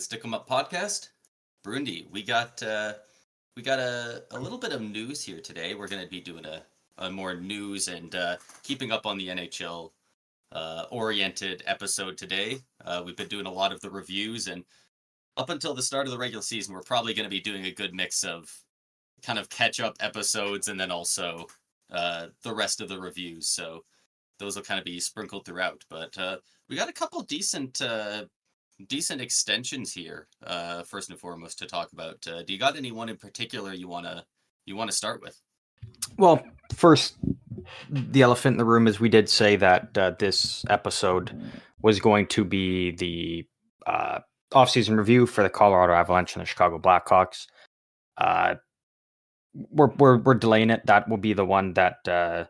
Stick 'em Up podcast. Burundi, we got a little bit of news here today. We're going to be doing a more news and keeping up on the NHL oriented episode today. We've been doing a lot of the reviews, and up until the start of the regular season, we're probably going to be doing a good mix of kind of catch up episodes and then also the rest of the reviews. So those will kind of be sprinkled throughout. But we got a couple decent extensions here. First and foremost to talk about. Do you got anyone in particular you wanna start with? Well, first, the elephant in the room is we did say that this episode was going to be the offseason review for the Colorado Avalanche and the Chicago Blackhawks. We're delaying it. That will be the one that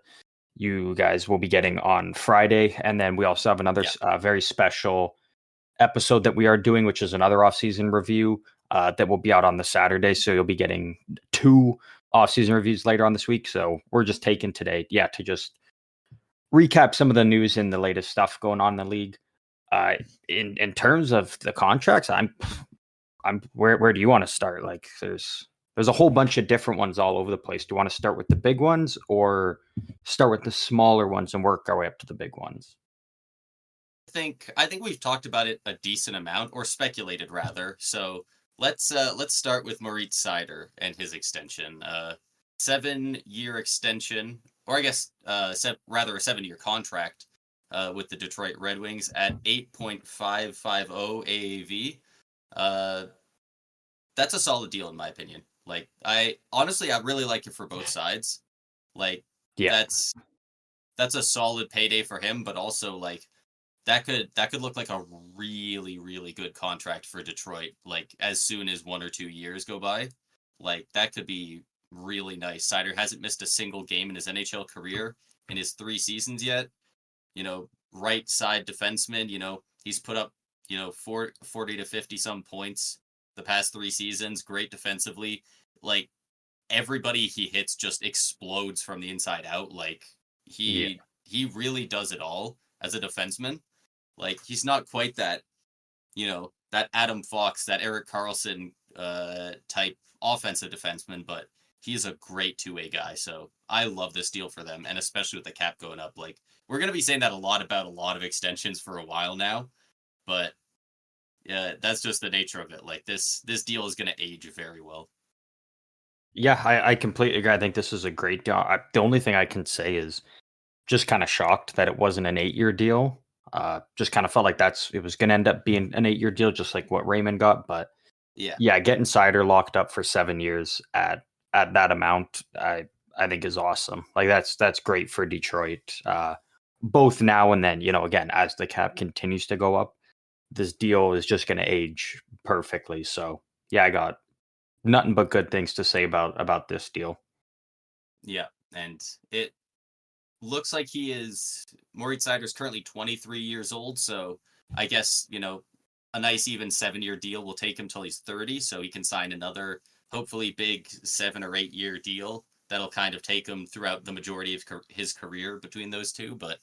you guys will be getting on Friday, and then we also have another very special episode that we are doing, which is another off-season review that will be out on the Saturday. So you'll be getting two off-season reviews later on this week. So we're just taking today, to just recap some of the news and the latest stuff going on in the league. In terms of the contracts, I'm where do you want to start? Like there's a whole bunch of different ones all over the place. Do you want to start with the big ones or start with the smaller ones and work our way up to the big ones? I think we've talked about it a decent amount, or speculated rather. So let's start with Moritz Seider and his extension. 7-year extension, or I guess rather a 7-year contract with the Detroit Red Wings at 8.550 AAV. That's a solid deal in my opinion. Like I really like it for both sides. Like that's a solid payday for him, but also like that could look like a really, really good contract for Detroit, like as soon as 1 or 2 years go by. Like that could be really nice. Seider hasn't missed a single game in his NHL career in his 3 seasons yet. Right side defenseman, he's put up, 40 to 50 some points the past 3 seasons, great defensively. Like everybody he hits just explodes from the inside out. Like he really does it all as a defenseman. Like he's not quite that, that Adam Fox, that Erik Karlsson type offensive defenseman, but he's a great two-way guy. So I love this deal for them, and especially with the cap going up. Like we're gonna be saying that a lot about a lot of extensions for a while now, but yeah, that's just the nature of it. Like this deal is gonna age very well. Yeah, I completely agree. I think this is a great deal. The only thing I can say is just kind of shocked that it wasn't an 8-year deal. Just kind of felt like it was going to end up being an 8-year deal, just like what Raymond got. But getting Seider locked up for 7 years at that amount, I think is awesome. Like that's great for Detroit, both now and then. Again, as the cap continues to go up, this deal is just going to age perfectly. So I got nothing but good things to say about this deal. Yeah, and it looks like Moritz Seider is currently 23 years old, so I guess, a nice even 7-year deal will take him till he's 30, so he can sign another, hopefully big 7 or 8 year deal that'll kind of take him throughout the majority of his career between those two. But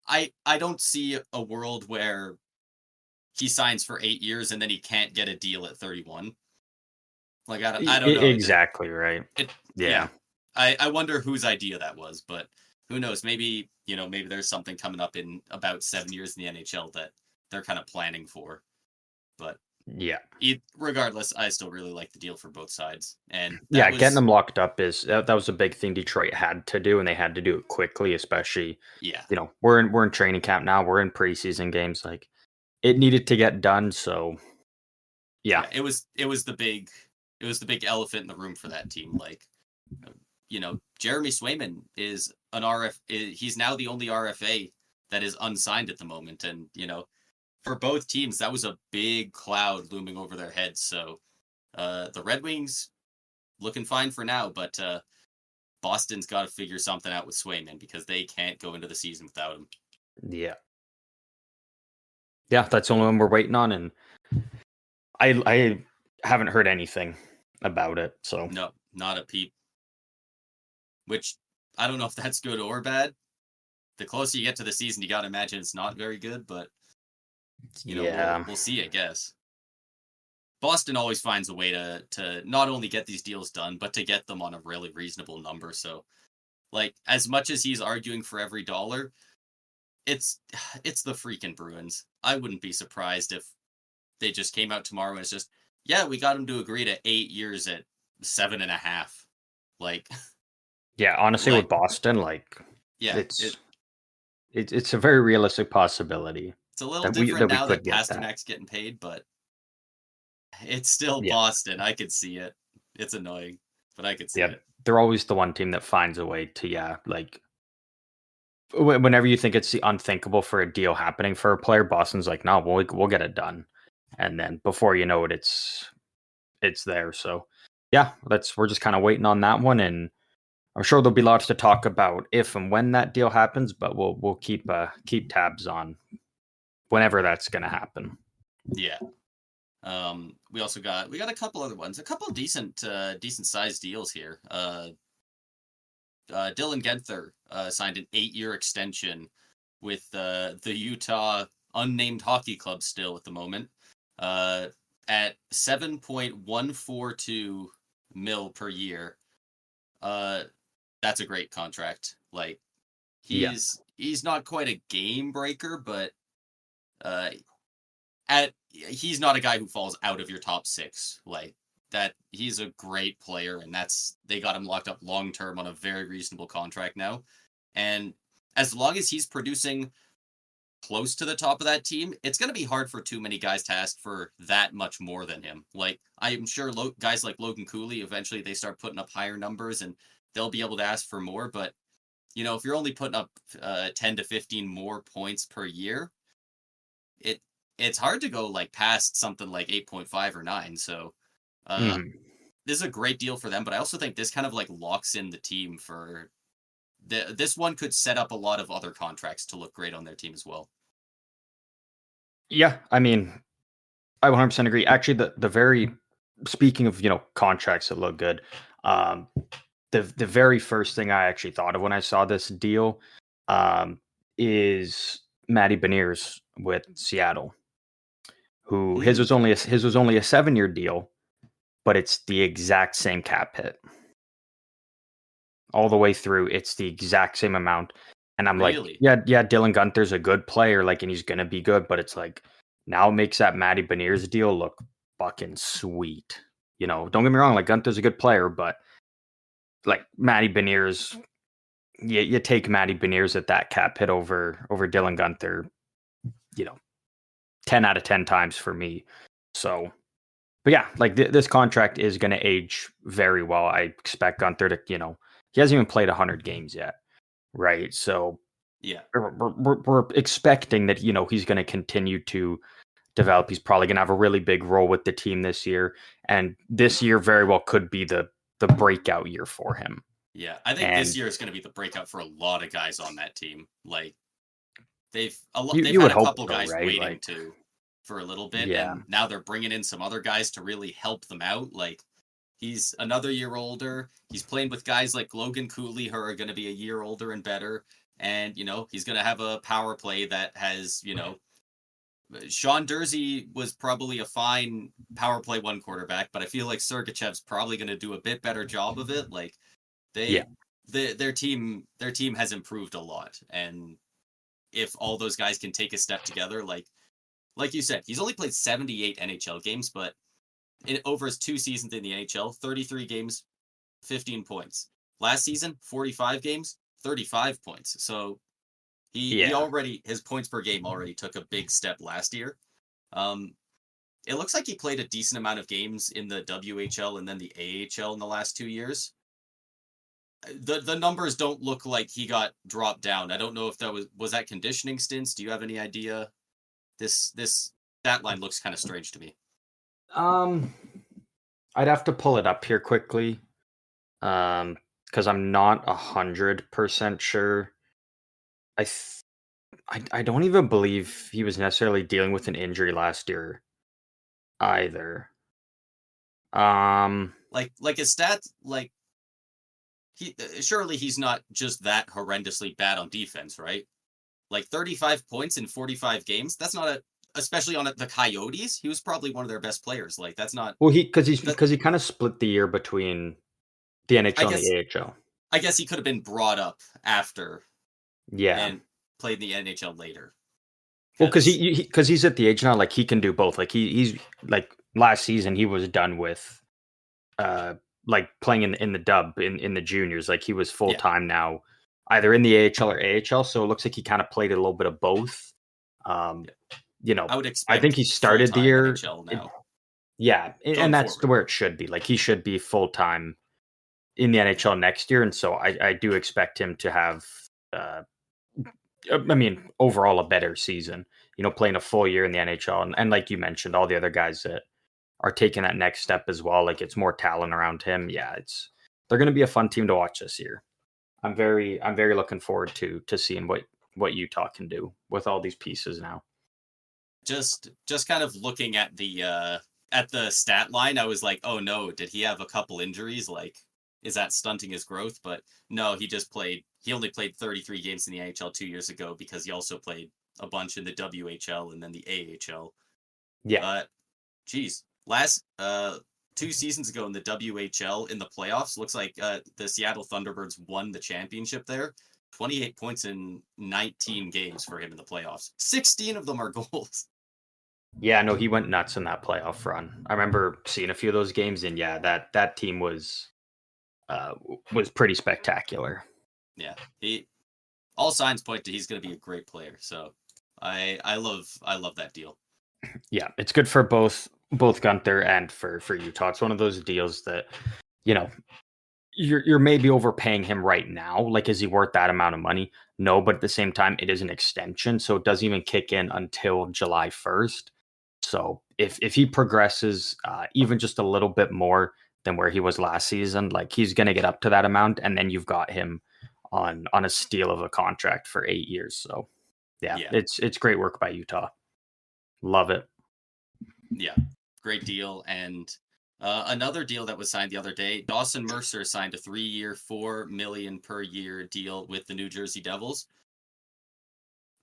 I don't see a world where he signs for 8 years and then he can't get a deal at 31. Like I don't know exactly right. Yeah. I wonder whose idea that was, but who knows? Maybe there's something coming up in about 7 years in the NHL that they're kind of planning for. But regardless, I still really like the deal for both sides. And getting them locked up that was a big thing Detroit had to do, and they had to do it quickly, especially. We're in training camp now. We're in preseason games. Like it needed to get done. So it was the big elephant in the room for that team. Like. Jeremy Swayman is an he's now the only RFA that is unsigned at the moment. And, for both teams, that was a big cloud looming over their heads. So the Red Wings looking fine for now, but Boston's got to figure something out with Swayman because they can't go into the season without him. Yeah, that's the only one we're waiting on. And I haven't heard anything about it. So no, not a peep. Which I don't know if that's good or bad. The closer you get to the season, you got to imagine it's not very good, but Yeah. We'll see, I guess. Boston always finds a way to not only get these deals done, but to get them on a really reasonable number. So, like, as much as he's arguing for every dollar, it's it's the freaking Bruins. I wouldn't be surprised if they just came out tomorrow and it's just, yeah, we got him to agree to 8 years at 7.5. Like, Yeah, honestly, with like, Boston, like yeah, it's a very realistic possibility it's a little that we different now could that get that. Pasternak's getting paid, but it's still Yeah, Boston. I could see it. It's annoying, but I could see yeah, it. they're always the one team that finds a way to, yeah, like whenever you think it's the unthinkable for a deal happening for a player, Boston's like, no, we'll get it done, and then before you know it, it's there. So yeah, we're just kind of waiting on that one, and I'm sure there'll be lots to talk about if and when that deal happens, but we'll keep tabs on whenever that's going to happen. Yeah. We also got a couple other ones, a couple decent sized deals here. Dylan Genther signed an 8-year extension with the Utah unnamed hockey club still at the moment, at 7.142 mil per year. That's a great contract. Like, he's not quite a game breaker, but he's not a guy who falls out of your top 6. Like, that, he's a great player, and they got him locked up long term on a very reasonable contract now. And as long as he's producing close to the top of that team, it's going to be hard for too many guys to ask for that much more than him. Like, I'm sure guys like Logan Cooley, eventually they start putting up higher numbers and they'll be able to ask for more. But, if you're only putting up 10 to 15 more points per year, it's hard to go like past something like 8.5 or 9. So this is a great deal for them, but I also think this kind of like locks in the team for this one could set up a lot of other contracts to look great on their team as well. Yeah, I mean, I 100% agree. Actually, the very speaking of contracts that look good, the very first thing I actually thought of when I saw this deal is Matty Beniers with Seattle, who his was only a 7-year deal, but it's the exact same cap hit all the way through. It's the exact same amount, and I'm Really? like, yeah, Dylan Gunther's a good player, like, and he's gonna be good, but it's like now it makes that Matty Beniers deal look fucking sweet. Don't get me wrong, like Gunther's a good player, but like Matty Beniers, you take Matty Beniers at that cap hit over Dylan Gunther, 10 out of 10 times for me. So, but yeah, like this contract is going to age very well. I expect Gunther to, he hasn't even played 100 games yet, right? So Yeah, we're expecting that, he's going to continue to develop. He's probably going to have a really big role with the team this year, and this year very well could be the breakout year for him. Yeah, I think this year is going to be the breakout for a lot of guys on that team. Like, they've had a couple guys right? waiting for a little bit, Yeah. and now they're bringing in some other guys to really help them out. Like, he's another year older. He's playing with guys like Logan Cooley, who are going to be a year older and better. And, he's going to have a power play that has, Sean Durzi was probably a fine power play one quarterback, but I feel like Sergachev's probably going to do a bit better job of it. Like, their team has improved a lot. And if all those guys can take a step together, like you said, he's only played 78 NHL games, but over his 2 seasons in the NHL, 33 games, 15 points. Last season, 45 games, 35 points. So he already, his points per game already took a big step last year. It looks like he played a decent amount of games in the WHL and then the AHL in the last 2 years. The numbers don't look like he got dropped down. I don't know if that was that conditioning stints. Do you have any idea? This stat line looks kind of strange to me. I'd have to pull it up here quickly, because I'm not 100% sure. I don't even believe he was necessarily dealing with an injury last year either. Like his stats, like surely he's not just that horrendously bad on defense, right? Like 35 points in 45 games. That's not especially on the Coyotes, he was probably one of their best players. Like that's not. Well, That, because he kind of split the year between the I NHL and the guess AHL. I guess he could have been brought up after Yeah. and played in the NHL later. Well, because Because he's at the age now, like he can do both. Like he's like last season he was done with uh like playing in the dub in the juniors. Like he was full yeah, time now, either in the AHL or AHL. So it looks like he kind of played a little bit of both. Um, yeah, you know, I would I think expect he full started the time year. NHL now Yeah, going and that's forward. where it should be. Like he should be full time in the Yeah, NHL next year, and so I do expect him to have. Uh, I mean, overall a better season. You know, playing a full year in the NHL, and like you mentioned, all the other guys that are taking that next step as well. Like it's more talent around him. Yeah, they're going to be a fun team to watch this year. I'm very looking forward to seeing what Utah can do with all these pieces now. just kind of looking at the stat line, I was like, oh no, did he have a couple injuries? Like, is that stunting his growth? But no, he only played 33 games in the NHL 2 years ago because he also played a bunch in the WHL and then the AHL. Yeah, Uh, geez, last 2 seasons ago in the WHL in the playoffs, looks like the Seattle Thunderbirds won the championship there. 28 points in 19 games for him in the playoffs. 16 of them are goals. yeah. No, he went nuts in that playoff run. I remember seeing a few of those games, and yeah, that team was pretty spectacular. Yeah, he all signs point to he's going to be a great player. So I love that deal. Yeah, it's good for both Gunther and for Utah. It's one of those deals that you know you're maybe overpaying him right now. Like, is he worth that amount of money? No, but at the same time, it is an extension, so it doesn't even kick in until July 1st. So if he progresses even just a little bit more than where he was last season, like he's going to get up to that amount, and then you've got him on a steal of a contract for 8 years. So yeah, Yeah, it's great work by Utah. Love it. yeah, great deal. And another deal that was signed the other day, Dawson Mercer signed a 3-year, $4 million per year deal with the New Jersey Devils.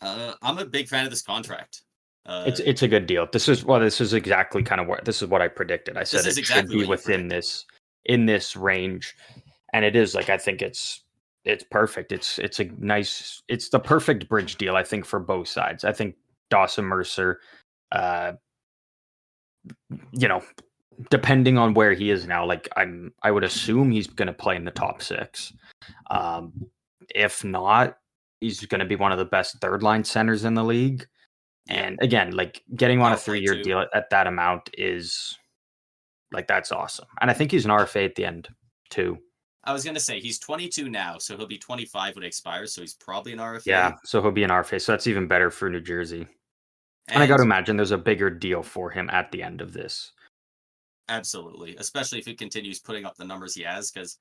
I'm a big fan of this contract. It's a good deal. This is exactly kind of what this is what I predicted. I This said is it should exactly be what you within predicted. this range, and it is. Like I think it's perfect. It's the perfect bridge deal. I think for both sides. I think Dawson Mercer, uh, you know, depending on where he is now, like I would assume he's going to play in the top six. Um, if not, he's going to be one of the best third line centers in the league. Yeah, And again, like getting on a power play 3-year too. deal at that amount is like that's awesome. And I think he's an RFA at the end too. I was gonna say he's 22 now, so he'll be 25 when it expires. So he's probably an Yeah, RFA. so he'll be an RFA. So that's even better for New Jersey. And I got to And imagine there's a bigger deal for him at the end of this. absolutely, especially if he continues putting up the numbers he has, because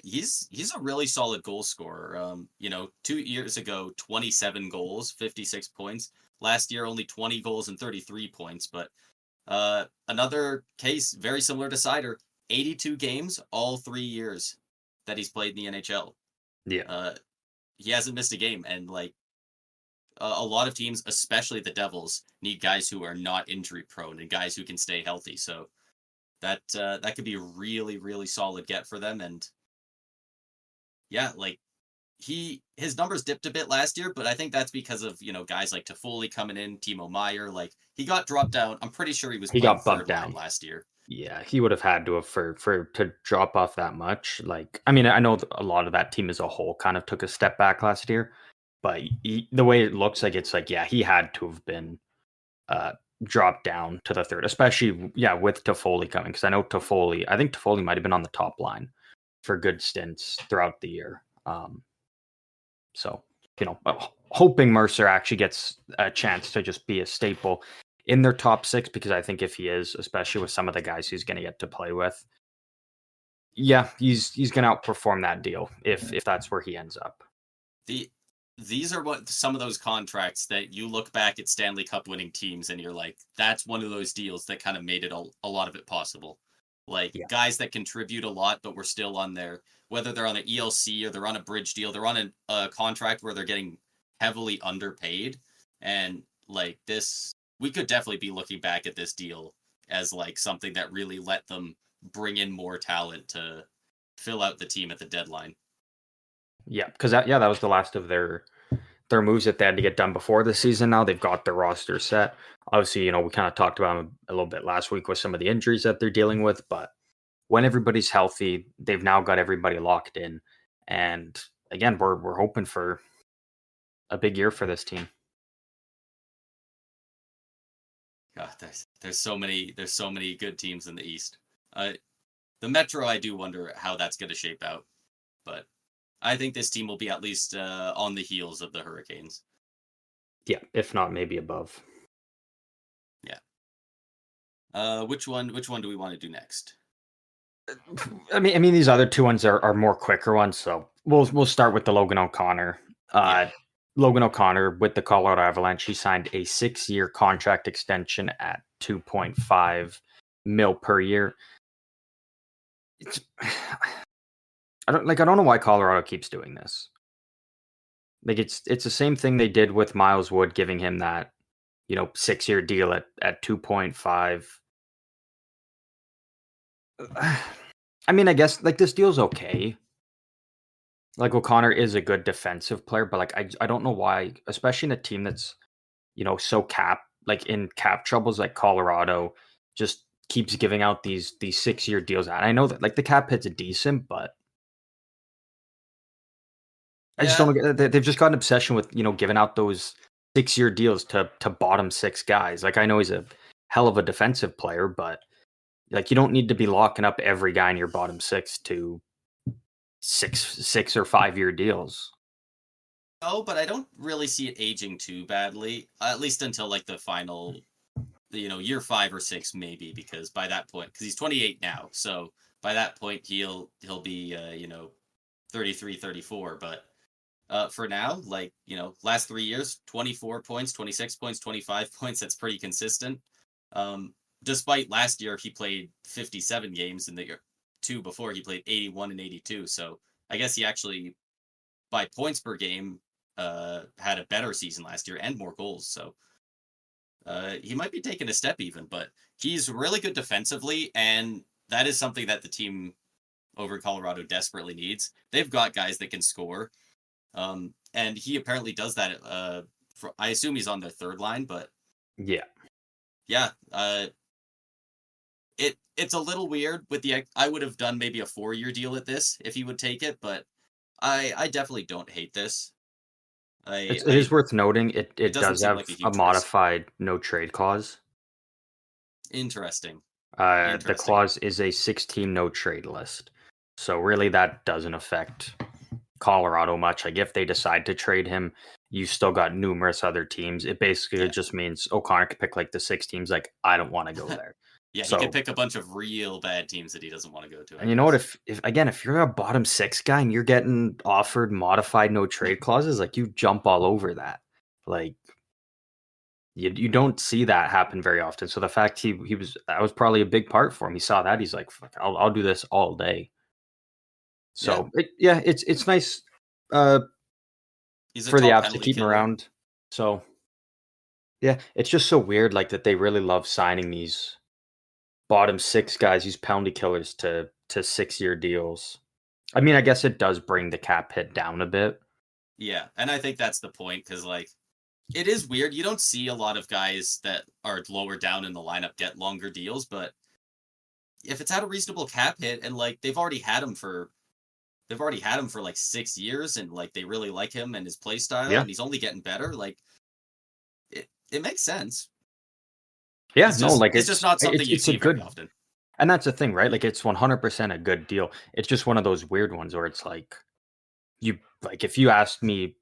he's a really solid goal scorer. 2 years ago, 27 goals, 56 points. Last year, only 20 goals and 33 points. But another case very similar to Sider, 82 games, all 3 years that he's played in the NHL. Yeah. Uh, he hasn't missed a game, and like a lot of teams, especially the Devils, need guys who are not injury prone and guys who can stay healthy. So that could be a really really solid get for them. And yeah, like his numbers dipped a bit last year, but I think that's because of guys like Toffoli coming in, Timo Meyer. Like he got dropped down. I'm pretty sure he was He playing got bumped third line down. last year. Yeah, he would have had to have for to drop off that much. Like, I mean, I know a lot of that team as a whole kind of took a step back last year, but the way it looks like it's like, yeah, he had to have been uh, dropped down to the third, especially with Toffoli coming because I think Toffoli might have been on the top line for good stints throughout the year. So hoping Mercer actually gets a chance to just be a staple in their top six because I think if he is, especially with some of the guys he's going to get to play with, yeah, he's going to outperform that deal if that's where he ends up. These are some of those contracts that you look back at Stanley Cup winning teams and you're like, that's one of those deals that kind of made it a lot of it possible. Like Yeah. guys that contribute a lot, but we're still on there, whether they're on an ELC or they're on a bridge deal, they're on a contract where they're getting heavily underpaid. And like this we could definitely be looking back at this deal as like something that really let them bring in more talent to fill out the team at the deadline. Yeah, because that was the last of their moves that they had to get done before the season. Now they've got their roster set. Obviously, we kind of talked about them a little bit last week with some of the injuries that they're dealing with, but when everybody's healthy, they've now got everybody locked in. And again, we're hoping for a big year for this team. God, there's so many good teams in the East. The Metro, I do wonder how that's going to shape out, but I think this team will be at least on the heels of the Hurricanes. Yeah, if not maybe above. Yeah. Which one do we want to do next? I mean these other two ones are more quicker ones, so we'll start with the Logan O'Connor. Logan O'Connor with the Colorado Avalanche, he signed a 6-year contract extension at $2.5 million per year. I don't know why Colorado keeps doing this. Like it's the same thing they did with Miles Wood, giving him that 6-year deal at 2.5. I mean, I guess like this deal's okay. Like O'Connor is a good defensive player, but like I don't know why, especially in a team that's so in cap troubles like Colorado, just keeps giving out these 6-year deals. And I know that like the cap hit's decent, but I just don't get. They've just got an obsession with giving out those 6-year deals to bottom 6 guys. Like I know he's a hell of a defensive player, but like you don't need to be locking up every guy in your bottom 6 to 6 or 5-year deals. Oh, but I don't really see it aging too badly, at least until like the final, year 5 or 6 maybe, because by that point, because he's 28 now, so by that point he'll be 33, 34. But for now, like last 3 years, 24 points, 26 points, 25 points. That's pretty consistent. Despite last year he played 57 games, and the year 2 before he played 81 and 82. So I guess he actually, by points per game, had a better season last year and more goals. So he might be taking a step even, but he's really good defensively, and that is something that the team over Colorado desperately needs. They've got guys that can score, and he apparently does that. I assume he's on their third line, but yeah. It's a little weird with I would have done maybe a 4-year deal at this if he would take it, but I definitely don't hate this. It is worth noting it does have like a modified no trade clause. Interesting. The clause is a 6-team no trade list. So really that doesn't affect Colorado much. Like if they decide to trade him, you still got numerous other teams. It basically just means O'Connor could pick like the 6 teams like I don't want to go there. Yeah, so, he could pick a bunch of real bad teams that he doesn't want to go to. And you know what? If you're a bottom 6 guy and you're getting offered modified no trade clauses, like you jump all over that. Like you don't see that happen very often. So the fact that was probably a big part for him. He saw that, he's like, fuck, I'll do this all day. So it's nice for the Avs to keep him around. So yeah, it's just so weird, like that they really love signing these bottom 6 guys, these penalty killers to 6-year deals. I mean, I guess it does bring the cap hit down a bit. Yeah, and I think that's the point, because like it is weird. You don't see a lot of guys that are lower down in the lineup get longer deals, but if it's at a reasonable cap hit and like they've already had him for like 6 years, and like they really like him and his play style, and he's only getting better, like it makes sense. Yeah, it's just not something you see very often. And that's the thing, right? Like it's 100% a good deal. It's just one of those weird ones where it's like if you asked me,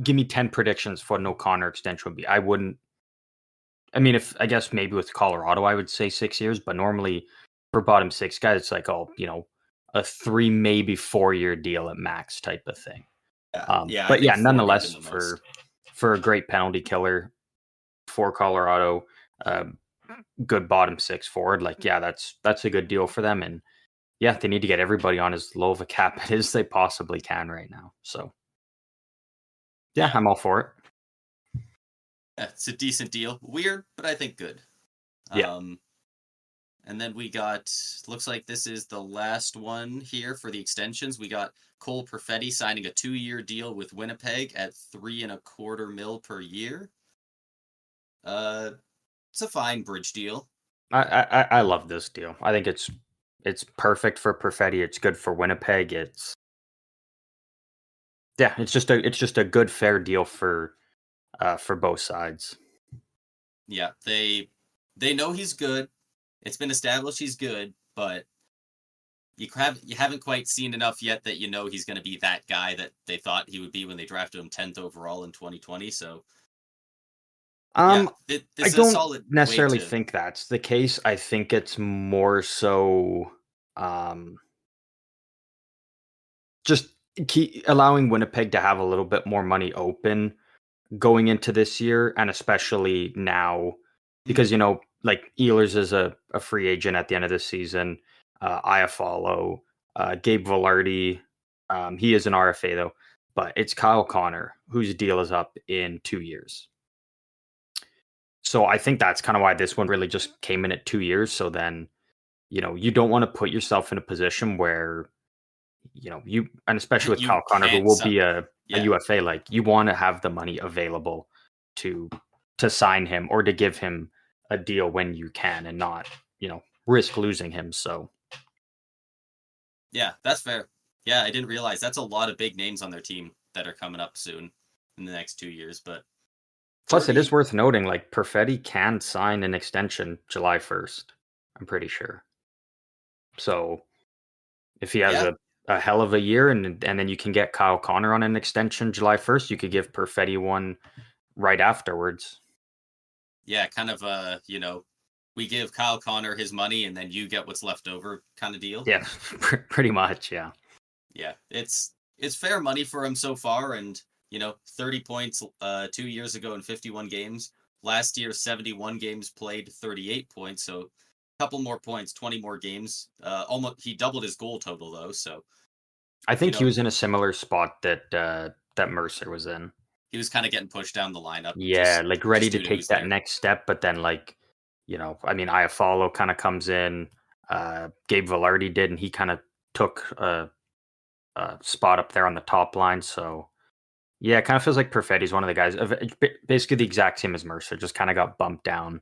give me 10 predictions for an O'Connor extension would be, I wouldn't. I mean, I guess maybe with Colorado, I would say 6 years, but normally for bottom 6 guys, it's like, a 3, maybe 4-year deal at max type of thing. But yeah, nonetheless, for a great penalty killer for Colorado, good bottom 6 forward, like, yeah, that's a good deal for them. And yeah, they need to get everybody on as low of a cap as they possibly can right now. So yeah, I'm all for it. it's a decent deal. Weird, but I think good. Yeah. And then we got, looks like this is the last one here for the extensions. We got Cole Perfetti signing a 2-year deal with Winnipeg at $3.25 million per year. It's a fine bridge deal. I love this deal. I think it's perfect for Perfetti. It's good for Winnipeg. It's just a good fair deal for both sides. Yeah, they know he's good. It's been established he's good, but you haven't quite seen enough yet that you know he's going to be that guy that they thought he would be when they drafted him 10th overall in 2020. So yeah, this I is a don't solid way necessarily to. think that's the case. I think it's more so just allowing Winnipeg to have a little bit more money open going into this year, and especially now because like Ehlers is a free agent at the end of this season. Iafallo, Gabe Vilardi, he is an RFA though, but it's Kyle Connor whose deal is up in 2 years. So I think that's kind of why this one really just came in at 2 years. So then, you don't want to put yourself in a position where, and especially with You Kyle Connor, who can't. will be a Yeah, UFA, like you want to have the money available to sign him or to give him a deal when you can and not, risk losing him. So yeah, that's fair. Yeah, I didn't realize that's a lot of big names on their team that are coming up soon in the next 2 years. But plus it is 40, worth noting, like Perfetti can sign an extension July 1st. I'm pretty sure. So if he has yeah, a hell of a year and then you can get Kyle Connor on an extension July 1st, you could give Perfetti one right afterwards. yeah, kind of we give Kyle Connor his money and then you get what's left over kind of deal. Yeah, pretty much, yeah. Yeah, it's fair money for him so far, and 30 points 2 years ago in 51 games. Last year, 71 games played, 38 points. So a couple more points, 20 more games. Almost he doubled his goal total though. So I you think he know was in a similar spot that Mercer was in. he was kind of getting pushed down the lineup Yeah, just like ready just to due to take who's that there. next step, but then like, I mean, Iafallo kind of comes in. Gabe Vilardi did, and he kind of took a spot up there on the top line. So yeah, it kind of feels like Perfetti's one of the guys, basically the exact same as Mercer, just kind of got bumped down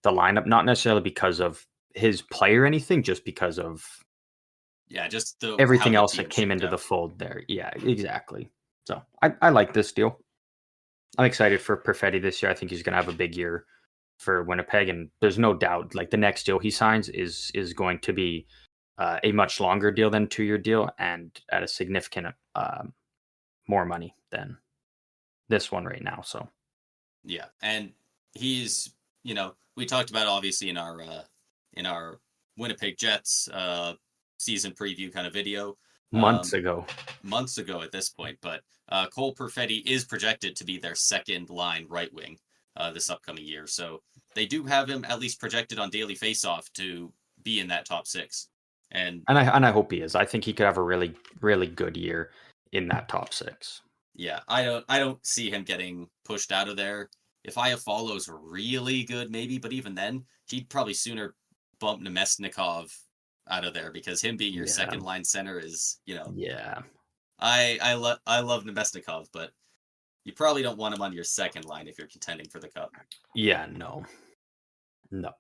the lineup, not necessarily because of his play or anything, just because of Yeah, just how everything the else team that came shook into the out. fold there. Yeah, exactly. So I like this deal. I'm excited for Perfetti this year. I think he's going to have a big year for Winnipeg, and there's no doubt like the next deal he signs is going to be a much longer deal than 2-year deal and at a significant more money than this one right now. So Yeah, and he's we talked about obviously in our Winnipeg Jets season preview kind of video months ago. months ago at this point, but Cole Perfetti is projected to be their second line right wing this upcoming year. So they do have him at least projected on daily faceoff to be in that top six. And I hope he is. I think he could have a really, really good year in that top 6. yeah, I don't see him getting pushed out of there. If Iafallo's really good, maybe, but even then, he'd probably sooner bump Nemesnikov out of there because him being your Yeah. second line center is, Yeah. I love Nemesnikov, but you probably don't want him on your second line if you're contending for the cup. Yeah, no. No.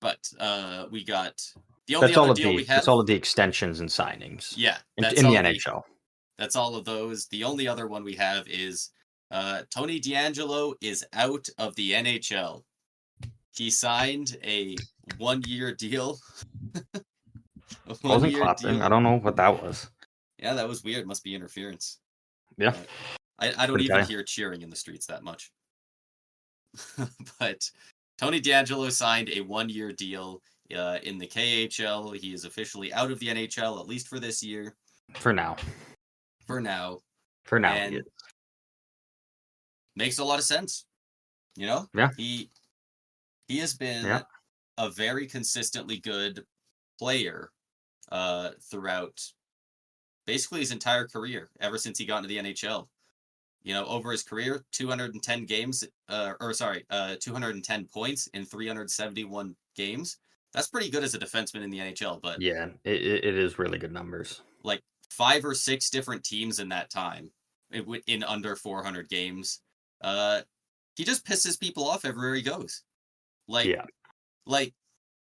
But we got the only other deal we That's have. all of the extensions and signings Yeah, in the NHL. that's all of those. The only other one we have is Tony DeAngelo is out of the NHL. He signed a 1-year deal. A Wasn't 1-year clapping. I deal. don't know what that was. Yeah, that was weird. Must be interference. Yeah. I don't Couldn't even tell you. hear cheering in the streets that much. But Tony DeAngelo signed a 1-year deal in the KHL. He is officially out of the NHL, at least for this year. For now. For now. For now, he And is. makes a lot of sense. Yeah. He has been Yeah. a very consistently good player throughout basically his entire career, ever since he got into the NHL. over his career, 210 games, 210 points in 371 games. That's pretty good as a defenseman in the NHL, but yeah, it is really good numbers. like 5 or 6 different teams in that time in under 400 games. Uh, he just pisses people off everywhere he goes. Like, Yeah. like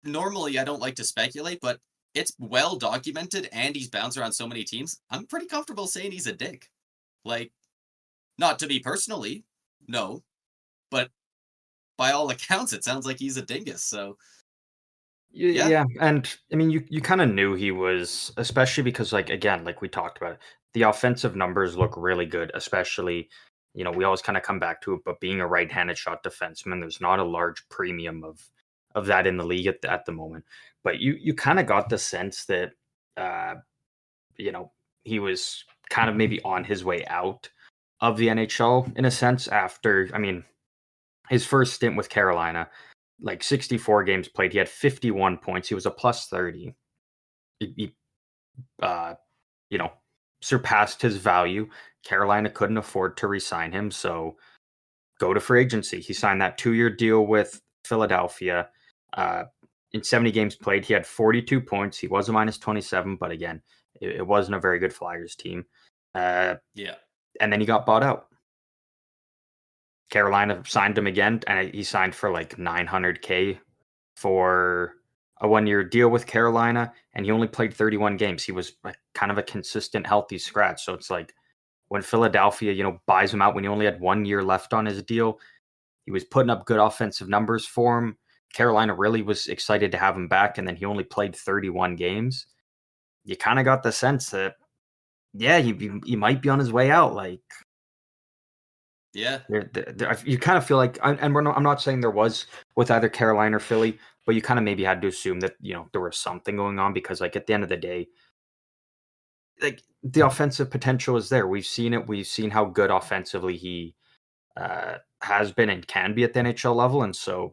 normally I don't like to speculate, but it's well documented and he's bounced around so many teams. I'm pretty comfortable saying he's a dick. Like, not to me personally, no, but by all accounts, it sounds like he's a dingus. So, yeah, Yeah, and I mean, you kind of knew he was, especially because, like, again, like we talked about, the offensive numbers look really good. Especially, we always kind of come back to it, but being a right-handed shot defenseman, there's not a large premium of that in the league at the moment. But you kind of got the sense that, uh, you know, he was kind of maybe on his way out of the NHL in a sense after, I mean, his first stint with Carolina, like 64 games played, he had 51 points. He was a plus 30. He uh, you know, surpassed his value. Carolina couldn't afford to re-sign him, so go to free agency. He signed that 2-year deal with Philadelphia. Uh, in 70 games played, he had 42 points. He was a minus 27, but again, it wasn't a very good Flyers team. yeah, And then he got bought out. Carolina signed him again, and he signed for like 900K for a 1-year deal with Carolina, and he only played 31 games. He was kind of a consistent, healthy scratch. So it's like when Philadelphia, buys him out when he only had 1 year left on his deal, he was putting up good offensive numbers for him. Carolina really was excited to have him back, and then he only played 31 games. You kind of got the sense that, yeah, he might be on his way out. Like, yeah, you kind of feel like, and I'm not saying there was with either Carolina or Philly, but you kind of maybe had to assume that there was something going on because, like, at the end of the day, like, the offensive potential is there. We've seen it. We've seen how good offensively he has been and can be at the NHL level, and so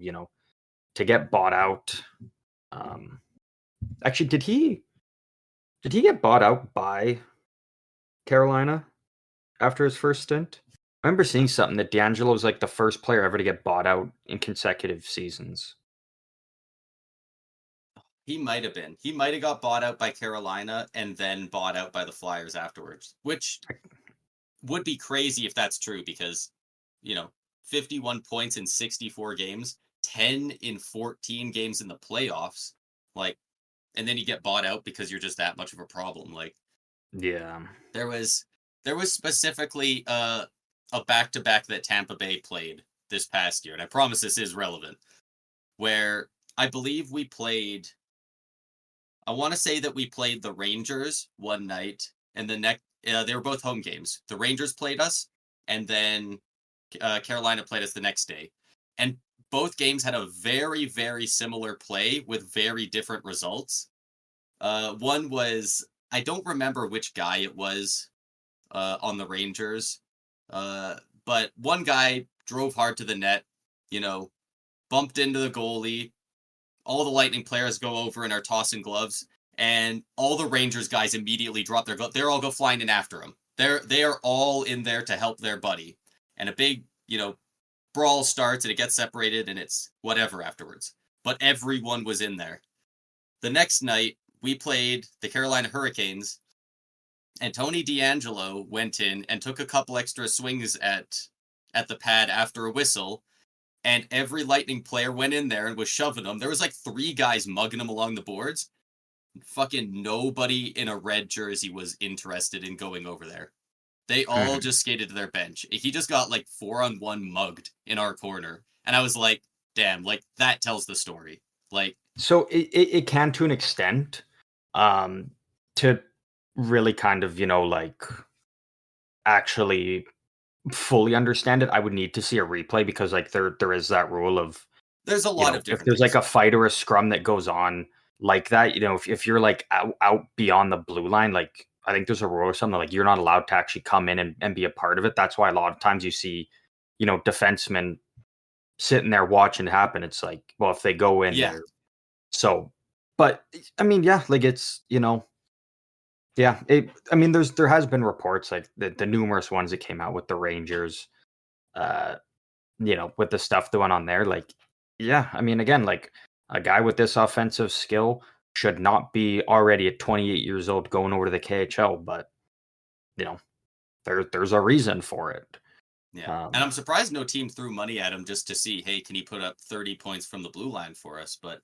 to get bought out. Um, Actually, did he get bought out by Carolina after his first stint? I remember seeing something that D'Angelo was like the first player ever to get bought out in consecutive seasons. he might have been. He might have got bought out by Carolina and then bought out by the Flyers afterwards, which would be crazy if that's true because, you know, 51 points in 64 games, 10 in 14 games in the playoffs, like, and then you get bought out because you're just that much of a problem. Like, Yeah. there was specifically a back-to-back that Tampa Bay played this past year, and I promise this is relevant, where I believe we played I want to say that we played the Rangers one night, and the next they were both home games. The Rangers played us, and then Carolina played us the next day, and both games had a very very similar play with very different results. One was I don't remember which guy it was on the Rangers, but one guy drove hard to the net, you know, bumped into the goalie, all the Lightning players go over and are tossing gloves, and all the Rangers guys immediately drop their gloves. They all go flying in after him. They are all in there to help their buddy, and a big brawl starts and it gets separated and it's whatever afterwards. But everyone was in there. The next night we played the Carolina Hurricanes, and Tony DeAngelo went in and took a couple extra swings at the pad after a whistle, and every Lightning player went in there and was shoving them. There was like 3 guys mugging them along the boards. Fucking nobody in a red jersey was interested in going over there. They all Mhm. just skated to their bench. He just got like 4-on-1 mugged in our corner. And I was like, damn, like that tells the story. Like, So it can to an extent, um, to really kind of like actually fully understand it. I would need to see a replay because like there is that rule of there's a lot of if different there's like things. a fight or a scrum that goes on like that, if you're like out beyond the blue line, like I think there's a rule or something like you're not allowed to actually come in and be a part of it. That's why a lot of times you see, defensemen sitting there watching it happen. It's like, well, if they go in Yeah. there, so, but I mean, yeah, like it's Yeah, I mean, there has been reports like the numerous ones that came out with the Rangers, uh, with the stuff that went on there. Like, yeah, I mean, again, like a guy with this offensive skill should not be already at 28 years old going over to the KHL, but you know, there's a reason for it. Yeah. And I'm surprised no team threw money at him just to see, hey, can he put up 30 points from the blue line for us? But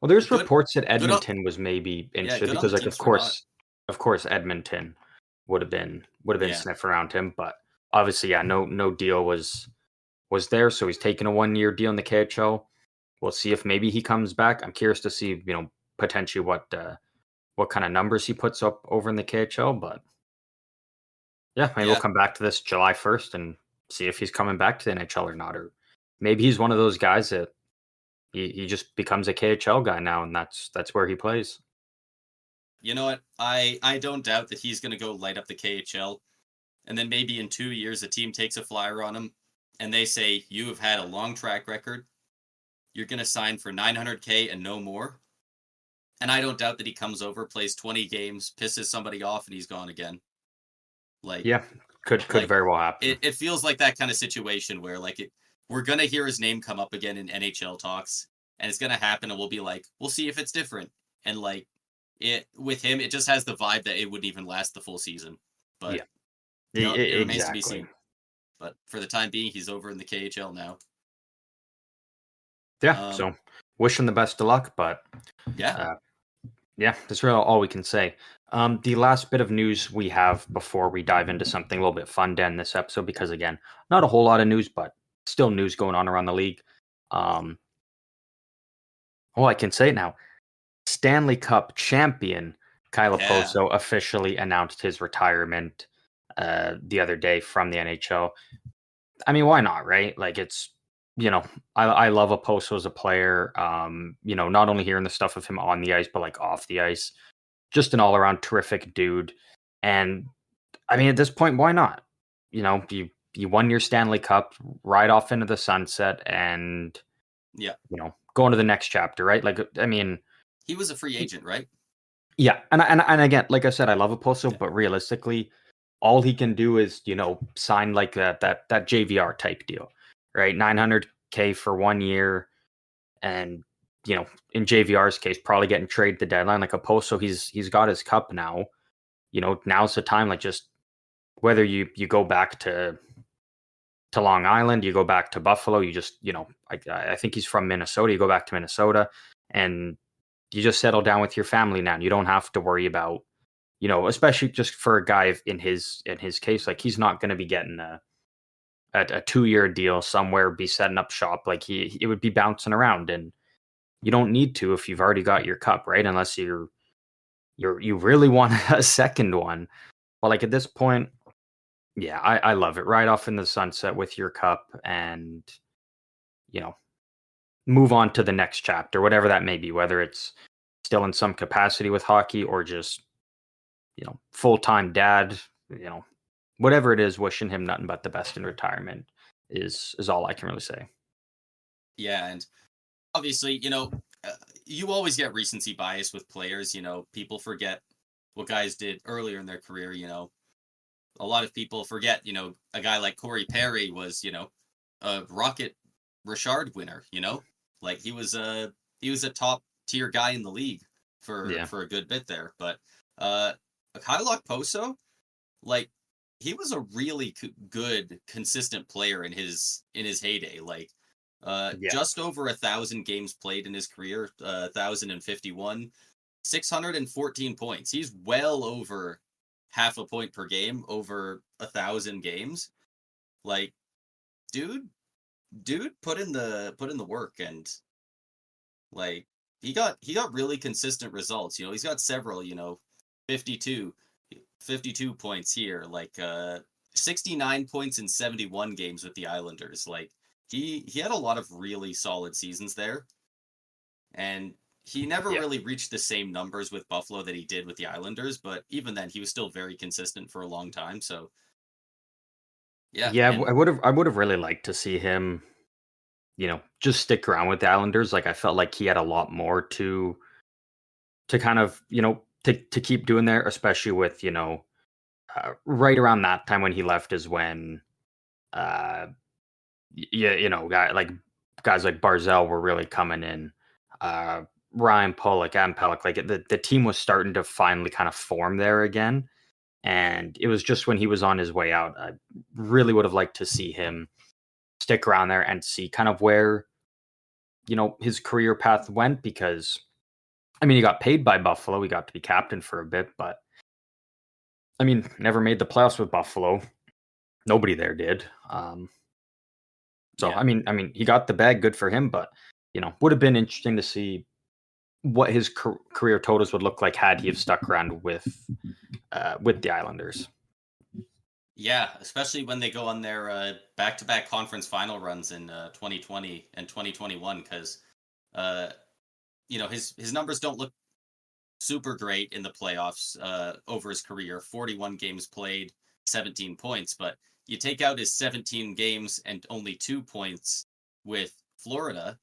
well, there's good, reports that good on, Edmonton was maybe yeah, interested good on because, the like, teams for not. of course, Edmonton would have been Yeah. sniffing around him, but obviously, yeah, no deal was there, so he's taking a 1-year deal in the KHL. We'll see if maybe he comes back. I'm curious to see, potentially what kind of numbers he puts up over in the KHL, but yeah, maybe we'll Yeah. come back to this July 1st and see if he's coming back to the NHL or not, or maybe he's one of those guys that he just becomes a KHL guy now, and that's where he plays. You know what? I don't doubt that he's going to go light up the KHL. And then maybe in 2 years, a team takes a flyer on him and they say, you have had a long track record. You're going to sign for $900K and no more. And I don't doubt that he comes over, plays 20 games, pisses somebody off, and he's gone again. Like, Yeah, could like very well happen. it feels like that kind of situation where we're gonna hear his name come up again in NHL talks, and it's gonna happen, and we'll be like, we'll see if it's different. And like it with him, it just has the vibe that it wouldn't even last the full season. But Yeah, it remains to be exactly. seen. But for the time being, he's over in the KHL now. Yeah, so wish him the best of luck, but Yeah. Yeah, that's really all we can say. The last bit of news we have before we dive into something a little bit fun to end this episode, because again, not a whole lot of news, but still news going on around the league. I can say it now. Stanley Cup champion Kyle Yeah. Poso officially announced his retirement the other day from the NHL. I mean, why not, right? Like, it's, I love Oposo as a player. Not only hearing the stuff of him on the ice, but like off the ice. Just an all around terrific dude. And I mean, at this point, why not? You won your Stanley Cup, ride off into the sunset, and Yeah. go into the next chapter, right? Like, I mean, He was a free agent, right? yeah, and again, like I said, I love Oposo, Yeah. but realistically, all he can do is sign like that JVR type deal, right? 900K for 1 year, and in JVR's case, probably getting traded the deadline. Like Oposo, he's got his cup now. Now's the time. Like, just whether you go back to Long Island, you go back to Buffalo, you just I think he's from Minnesota. You go back to Minnesota, and you just settle down with your family now. You don't have to worry about, especially just for a guy in his case, like he's not going to be getting a 2-year deal somewhere, be setting up shop. Like it would be bouncing around, and you don't need to if you've already got your cup, right? Unless you really want a second one. But like at this point, yeah, I love it. Right off in the sunset with your cup, and you know, move on to the next chapter, whatever that may be, whether it's still in some capacity with hockey or just, full-time dad, whatever it is, wishing him nothing but the best in retirement is all I can really say. Yeah, and obviously, you always get recency bias with players. People forget what guys did earlier in their career. A lot of people forget, a guy like Corey Perry was, a Rocket Richard winner, like he was a top tier guy in the league for a good bit there. But Kyle Poso, like he was a really good, consistent player in his heyday. Like just over 1,000 games played in his career, 1,051, 614 points. He's well over half a point per game over 1,000 games. Like, dude, put in the work, and like he got really consistent results. He's got several, 52, 52 points here, like 69 points in 71 games with the Islanders. Like he had a lot of really solid seasons there. And he never really reached the same numbers with Buffalo that he did with the Islanders, but even then he was still very consistent for a long time. So yeah. Yeah, And I would have really liked to see him, just stick around with the Islanders. Like I felt like he had a lot more to kind of, to keep doing there, especially with right around that time when he left is when guys like Barzell were really coming in. Ryan Pollock, Adam Pellick, like the team was starting to finally kind of form there again. And it was just when he was on his way out. I really would have liked to see him stick around there and see kind of where, his career path went, because, I mean, he got paid by Buffalo. He got to be captain for a bit, but I mean, never made the playoffs with Buffalo. Nobody there did. So, Yeah. I mean, he got the bag, good for him, but, would have been interesting to see what his career totals would look like had he have stuck around with the Islanders. Yeah, especially when they go on their back-to-back conference final runs in 2020 and 2021, because his numbers don't look super great in the playoffs over his career. 41 games played, 17 points, but you take out his 17 games and only 2 points with Florida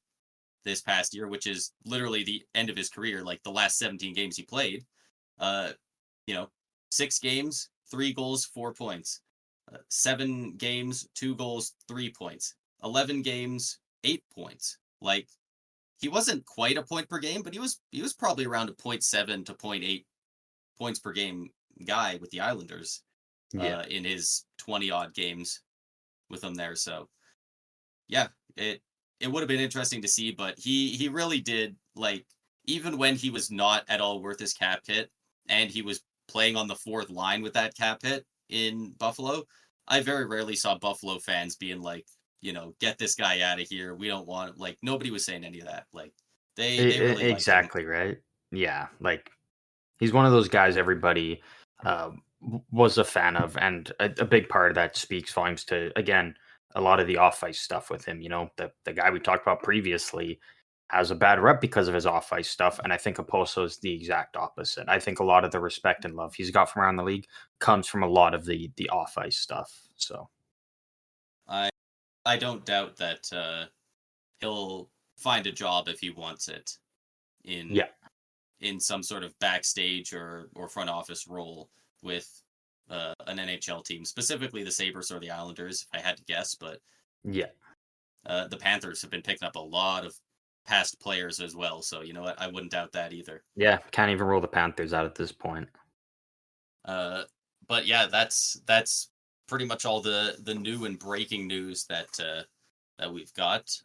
this past year, which is literally the end of his career, like the last 17 games he played. 6 games, 3 goals, 4 points. 7 games, 2 goals, 3 points. 11 games, 8 points. Like, he wasn't quite a point per game, but he was probably around a 0.7 to 0.8 points per game guy with the Islanders in his 20 odd games with them there. So yeah, it would have been interesting to see, but he really did, like, even when he was not at all worth his cap hit and he was playing on the fourth line with that cap hit in Buffalo, I very rarely saw Buffalo fans being like, get this guy out of here. We don't want, like, nobody was saying any of that. Like, they really liked him. Exactly, right? Yeah, like, he's one of those guys everybody was a fan of, and a big part of that speaks volumes to, again, a lot of the off-ice stuff with him. The guy we talked about previously has a bad rep because of his off-ice stuff, and I think Oposo is the exact opposite. I think a lot of the respect and love he's got from around the league comes from a lot of the off-ice stuff. So I don't doubt that he'll find a job if he wants it in some sort of backstage or front office role with an NHL team, specifically the Sabres or the Islanders, if I had to guess. But the Panthers have been picking up a lot of past players as well, so you know what, I wouldn't doubt that either. Yeah, can't even rule the Panthers out at this point. But yeah, that's pretty much all the new and breaking news that we've got.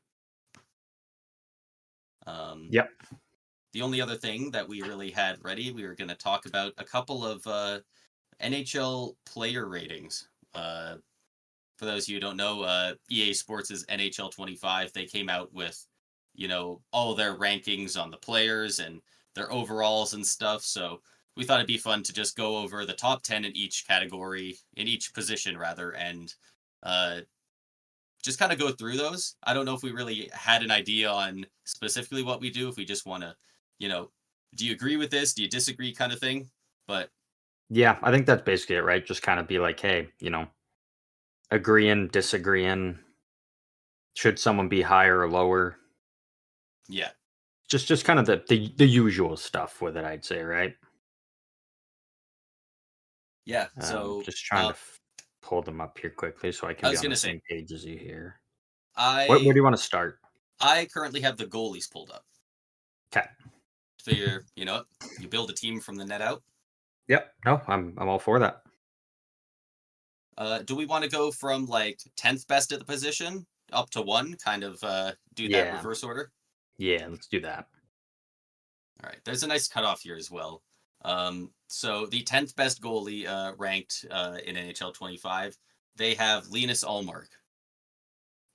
The only other thing that we really had ready, we were going to talk about a couple of NHL player ratings. For those of you who don't know, EA Sports' NHL 25, they came out with, all their rankings on the players and their overalls and stuff. So we thought it'd be fun to just go over the top 10 in each category, in each position rather, and just kind of go through those. I don't know if we really had an idea on specifically what we do, if we just want to, do you agree with this? Do you disagree kind of thing? But yeah, I think that's basically it, right? Just kind of be like, hey, agreeing, disagreeing. Should someone be higher or lower? Yeah. Just kind of the usual stuff with it, I'd say, right? Yeah. So just trying to pull them up here quickly so I can be on the same page as you here. Where do you want to start? I currently have the goalies pulled up. Okay. Figure, you build a team from the net out. Yep. No, I'm all for that. Do we want to go from like 10th best at the position up to 1, kind of do that reverse order? Yeah, let's do that. All right. There's a nice cutoff here as well. So the 10th best goalie ranked in NHL 25, they have Linus Ullmark.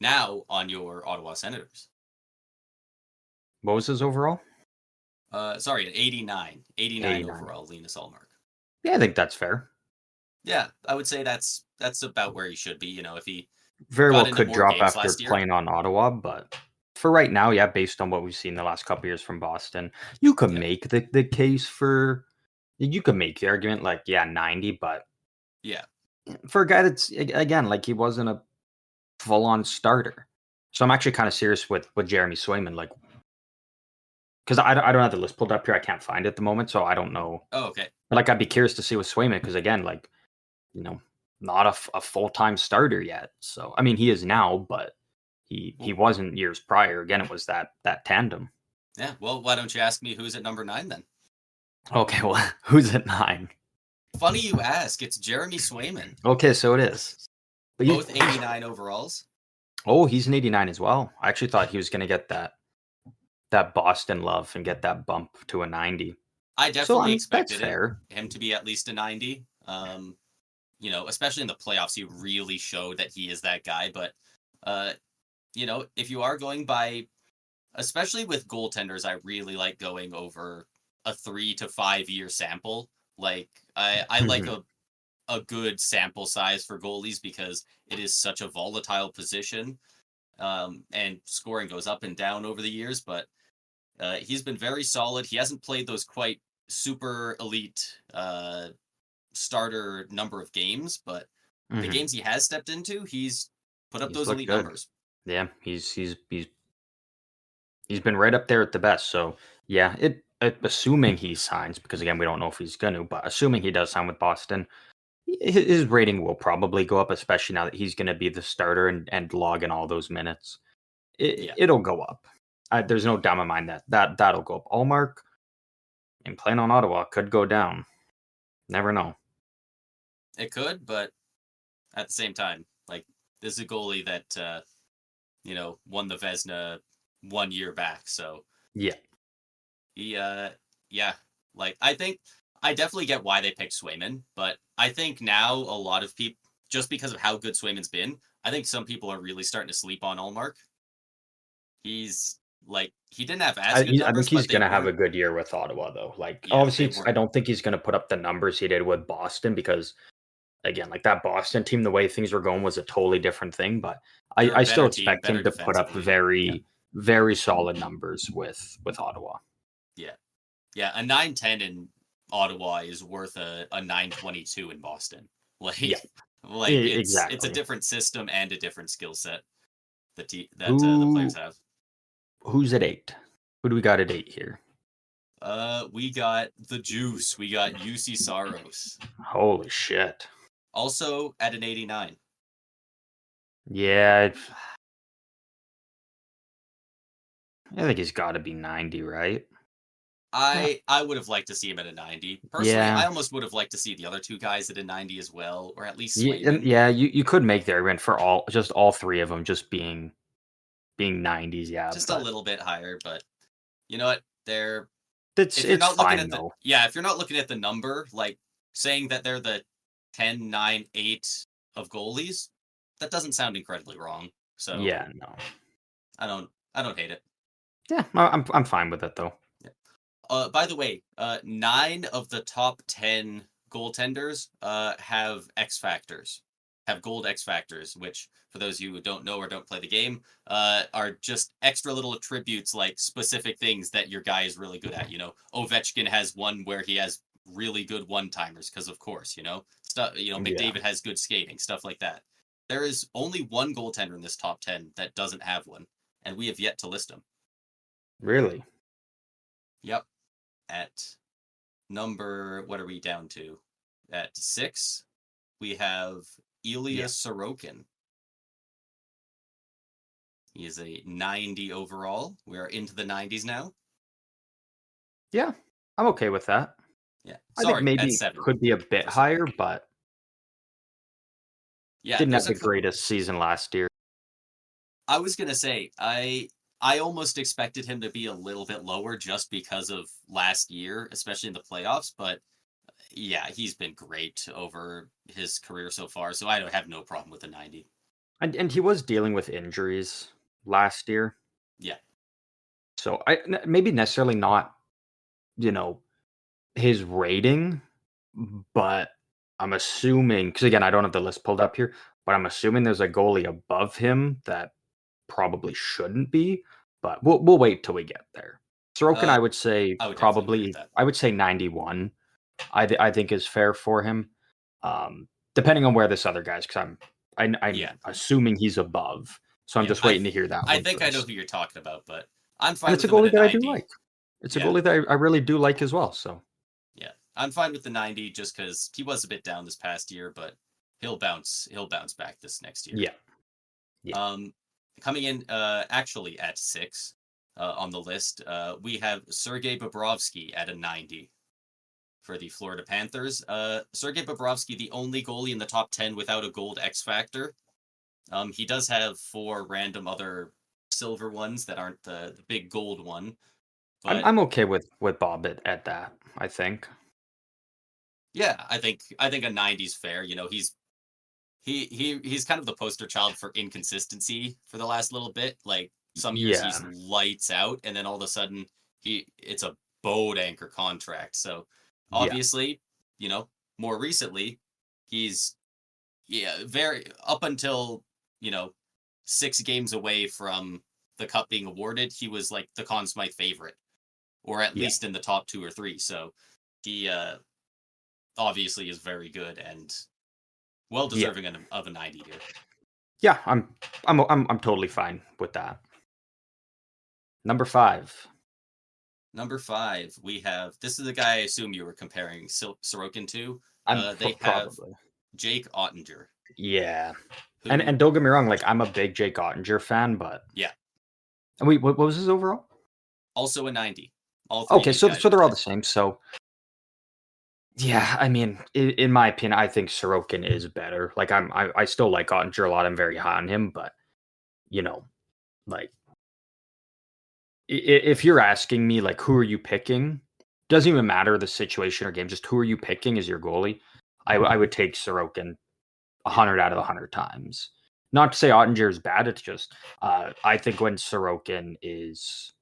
Now on your Ottawa Senators. What was his overall? Sorry, 89. 89 overall, Linus Ullmark. Yeah, I think that's fair. Yeah, I would say that's about where he should be. If he very well could drop after playing on Ottawa, but for right now, yeah, based on what we've seen the last couple years from Boston, you could make the case for, you could make the argument like, yeah, 90, but for a guy that's, again, like, he wasn't a full-on starter. So I'm actually kind of serious with Jeremy Swayman. Like, because I don't have the list pulled up here. I can't find it at the moment, so I don't know. Oh, okay. But like, I'd be curious to see with Swayman because again, like, not a full time starter yet. So I mean, he is now, but he wasn't years prior. Again, it was that tandem. Yeah. Well, why don't you ask me who's at number 9 then? Okay, well, who's at 9? Funny you ask. It's Jeremy Swayman. Okay, so it is. But both 89 overalls. Oh, he's an 89 as well. I actually thought he was going to get that Boston love and get that bump to a 90. I definitely expected him to be at least a 90. Especially in the playoffs, he really showed that he is that guy. But, if you are going by, especially with goaltenders, I really like going over a 3 to 5 year sample. Like, I like a good sample size for goalies because it is such a volatile position. And scoring goes up and down over the years, but he's been very solid. He hasn't played those quite super elite starter number of games, but the games he has stepped into, he's put up those elite numbers. Yeah, he's been right up there at the best. So yeah, assuming he signs, because again we don't know if he's gonna, but assuming he does sign with Boston, his rating will probably go up, especially now that he's going to be the starter and log in all those minutes. It'll go up. There's no doubt in my mind that'll go up. Allmark and playing on Ottawa could go down. Never know. It could, but at the same time, like, this is a goalie that won the Vezina 1 year back. So yeah, like, I definitely get why they picked Swayman, but I think now a lot of people, just because of how good Swayman's been, I think some people are really starting to sleep on Allmark. He's like, he didn't have as good numbers. I think he's going to have a good year with Ottawa, though. Like, obviously, I don't think he's going to put up the numbers he did with Boston because, again, like that Boston team, the way things were going was a totally different thing. But I still expect him to put up very, very solid numbers with Ottawa. Yeah, a 910 in Ottawa is worth a 922 in Boston. It's a different system and a different skill set that the players have. Who's at 8? Who do we got at 8 here? We got the Juice. We got UC Saros. Holy shit! Also at an 89. Yeah, I think he's got to be 90, right? I would have liked to see him at a 90. Personally, I almost would have liked to see the other two guys at a 90 as well, or at least Swayman. Yeah, you could make the argument for all three of them just being 90s, yeah. Just a little bit higher, but you know what? It's fine, though. If you're not looking at the number, like saying that they're the 10, 9, 8 of goalies, that doesn't sound incredibly wrong. So yeah, no. I don't hate it. Yeah, I'm fine with it though. By the way, 9 of the top 10 goaltenders have X factors, have gold X factors, which for those of you who don't know or don't play the game, are just extra little attributes, like specific things that your guy is really good at. Ovechkin has one where he has really good one-timers because, of course, stuff. McDavid has good skating, stuff like that. There is only one goaltender in this top 10 that doesn't have one, and we have yet to list him. Really? Yep. At number, what are we down to? At 6, we have Ilya Sorokin. He is a 90 overall. We are into the 90s now. Yeah, I'm okay with that. Yeah, I think maybe it could be a bit higher, but didn't have the greatest season last year. I was gonna say I almost expected him to be a little bit lower just because of last year, especially in the playoffs. But yeah, he's been great over his career so far, so I don't have no problem with the 90. And he was dealing with injuries last year. Yeah. So maybe necessarily not, his rating, but I'm assuming, because again, I don't have the list pulled up here, but I'm assuming there's a goalie above him that probably shouldn't be, but we'll wait till we get there. Sorokin, I would say I would say 91. I think is fair for him, depending on where this other guy's, because I'm assuming he's above. So I'm just waiting to hear that. I think I know who you're talking about, but I'm fine. And it's a goalie that I do like. It's a Yeah, goalie that I really do like as well. So yeah. I'm fine with the 90 just because he was a bit down this past year, but he'll bounce. He'll bounce back this next year. yeah, yeah. Um, Coming in actually at 6 on the list, we have Sergei Bobrovsky at a 90 for the Florida Panthers. Sergei Bobrovsky, the only goalie in the top 10 without a gold X factor. He does have 4 random other silver ones that aren't the big gold one, but I'm okay with Bob at that. I think. yeah, I think a 90 is fair. You know, he's kind of the poster child for inconsistency for the last little bit. Like some years he's Yeah, lights out, and then all of a sudden it's a boat anchor contract. So yeah, obviously, you know, more recently, he's very up until you know 6 games away from the cup being awarded, he was like the Conn Smythe favorite, or at yeah, least in the top 2 or 3. So he obviously is very good and well yeah, deserving of a 90 here. yeah. I'm totally fine with that. Number 5. Number 5, we have this is the guy I assume you were comparing Sorokin to. I'm They have probably. Jake Ottinger, Yeah, who and don't get me wrong, like I'm a big Jake Ottinger fan, but yeah, wait, what was his overall? also a 90. All three of Okay, these so guys so are they're all the 10. same. So yeah, I mean, in my opinion, I think Sorokin is better. Like I still like Ottinger a lot. I'm very high on him, but you know, like if you're asking me, like, who are you picking? Doesn't even matter the situation or game. Just who are you picking as your goalie? I would take Sorokin Yeah. 100 out of 100 times. Not to say Ottinger is bad. It's just I think when Sorokin is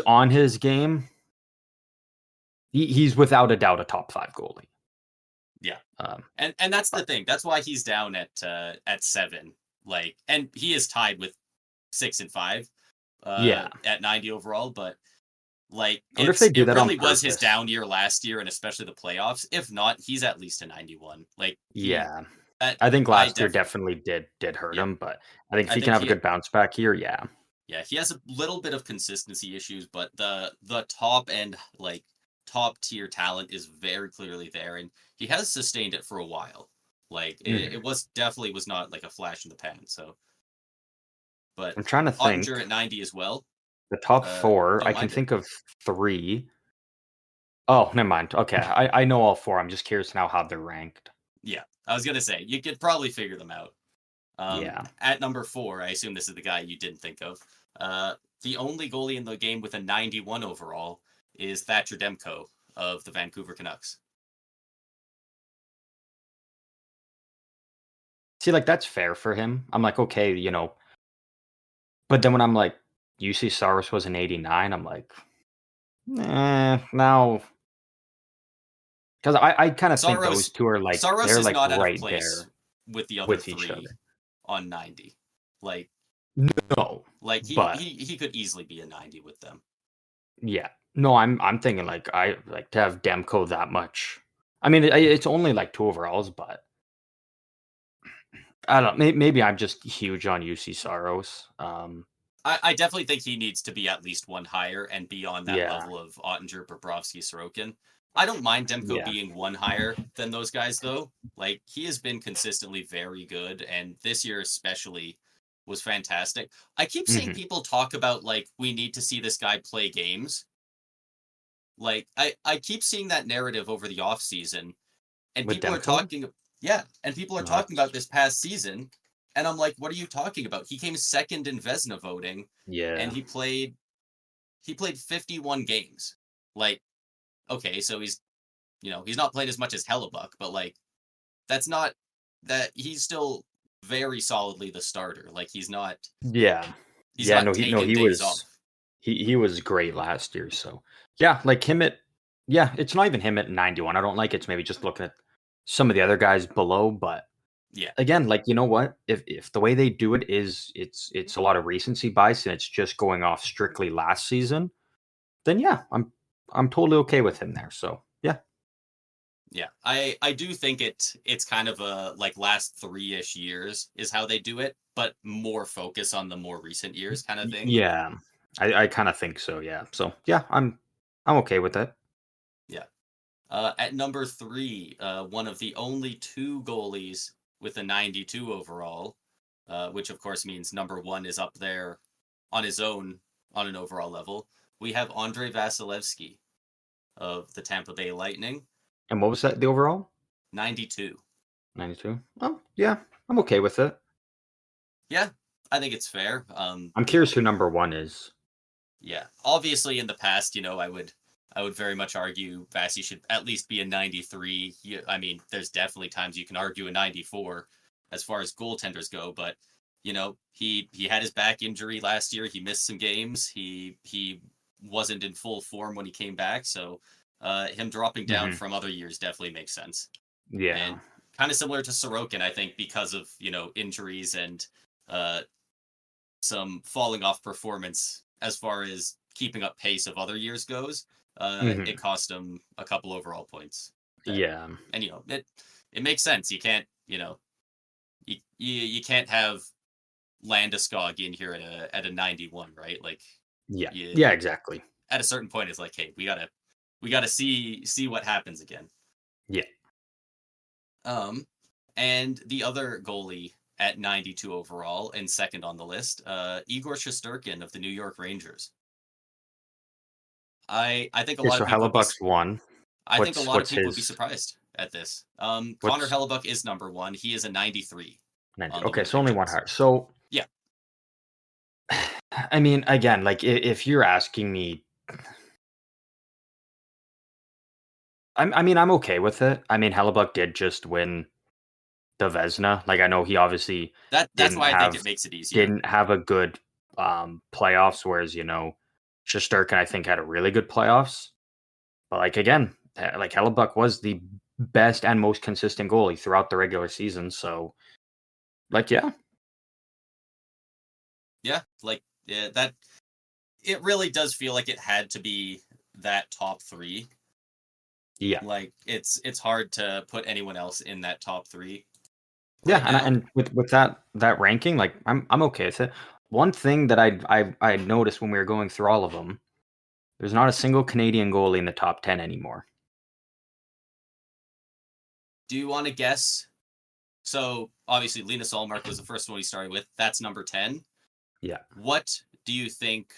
on his game, he's without a doubt a top 5 goalie. Yeah. Um, And that's the but thing. That's why he's down at 7. Like and he is tied with 6 and 5 yeah, at 90 overall, but like I wonder if they do it that on really was his purpose. down year last year and especially the playoffs. If not, he's at least a 91. Like he Yeah, that I think I last year def definitely did hurt yeah. him, but I think if I he can think have a he good bounce back here, yeah, yeah, he has a little bit of consistency issues, but the top end like top tier talent is very clearly there and he has sustained it for a while. Like mhm. it was definitely was not like a flash in the pan. So, but I'm trying to Ottinger think. at 90 as well. The top 4, Don't I can mind it. think of 3. Oh, never mind. Okay, I know all 4. I'm just curious now how they're ranked. Yeah, I was gonna say you could probably figure them out. Yeah. At number 4, I assume this is the guy you didn't think of. The only goalie in the game with a 91 overall is Thatcher Demko of the Vancouver Canucks. See, like, that's fair for him. I'm like, okay, but then when I'm like, UC Saros was an 89, I'm like, now, because I kind of think those Saros 2 are like Saros they're is like not out of right place there with the other with each 3 other. on 90. Like No, like but he could easily be a 90 with them. yeah, no, I'm thinking like I like to have Demko that much. I mean, it's only like 2 overalls, but I don't. Maybe I'm just huge on UC Saros. I definitely think he needs to be at least one higher and be on that Yeah, level of Ottinger, Bobrovsky, Sorokin. I don't mind Demko yeah, being one higher than those guys though. Like he has been consistently very good, and this year especially was fantastic. I keep seeing hmm people talk about like we need to see this guy play games. Like I keep seeing that narrative over the off season, and with people are Demko. talking yeah, and people are No, talking about it's this past season, and I'm like, what are you talking about? He came second in Vesna voting, and yeah, he played 51 games. Like, okay, so he's not played as much as Hellebuck, but like that's not that he's still very solidly the starter. Like yeah, he's yeah. not No, taking he days was off. he was great last year. So yeah, like him at yeah, it's not even him at 91. I don't like it. It's maybe just looking at some of the other guys below, but Yeah, again, like you know what? If the way they do it is it's a lot of recency bias and it's just going off strictly last season, then yeah, I'm totally okay with him there. So yeah, yeah. I do think it's kind of a like last 3-ish years is how they do it, but more focus on the more recent years kind of thing. yeah, I kind of think so. Yeah, so yeah, I'm okay with it. Yeah. At number 3, one of the only 2 goalies with a 92 overall, which of course means number 1 is up there on his own on an overall level. We have Andrei Vasilevsky of the Tampa Bay Lightning, And what was that, the overall? 92. 92? Oh, yeah, I'm okay with it. Yeah, I think it's fair. I'm curious who number 1 is. Yeah, obviously in the past, I would very much argue Vasi should at least be a 93. I mean, there's definitely times you can argue a 94 as far as goaltenders go, but he had his back injury last year. He missed some games. He wasn't in full form when he came back, so him dropping down Mhm. from other years definitely makes sense. Yeah. And kind of similar to Sorokin, I think, because of injuries and uh, some falling off performance as far as keeping up pace of other years goes. It Mhm. cost him a couple overall points. That Yeah. and it makes sense. You can't you can't have Landeskog in here at a 91, right? Like Yeah. you Yeah, exactly. at a certain point it's like, hey, we gotta see what happens again. Yeah. And the other goalie at 92 overall and second on the list, Igor Shesterkin of the New York Rangers. I think a Okay, lot so of people would be Hellebuck's 1. I think a lot of What's people would be his surprised at this. Connor what's Hellebuck is number 1. He is a 93 90? on the Okay, so Winnipeg only 1 Jets. higher. So, Yeah. I mean, again, like, if you're asking me, I mean, I'm okay with it. I mean, Hellebuck did just win the Vezina. Like, I know he obviously That's didn't why I think have it makes it easier. didn't have a good, playoffs, whereas, Shesterkin, I think, had a really good playoffs. But, like, again, like, Hellebuck was the best and most consistent goalie throughout the regular season, so, like, yeah. Yeah, like yeah, that it really does feel like it had to be that top 3. Yeah. Like it's hard to put anyone else in that top 3 Yeah, right and now. with that ranking, like, I'm okay with it. One thing that I noticed when we were going through all of them, there's not a single Canadian goalie in the top 10 anymore. Do you want to guess? So obviously Linus Allmark was the first one we started with. That's number 10. Yeah. What do you think?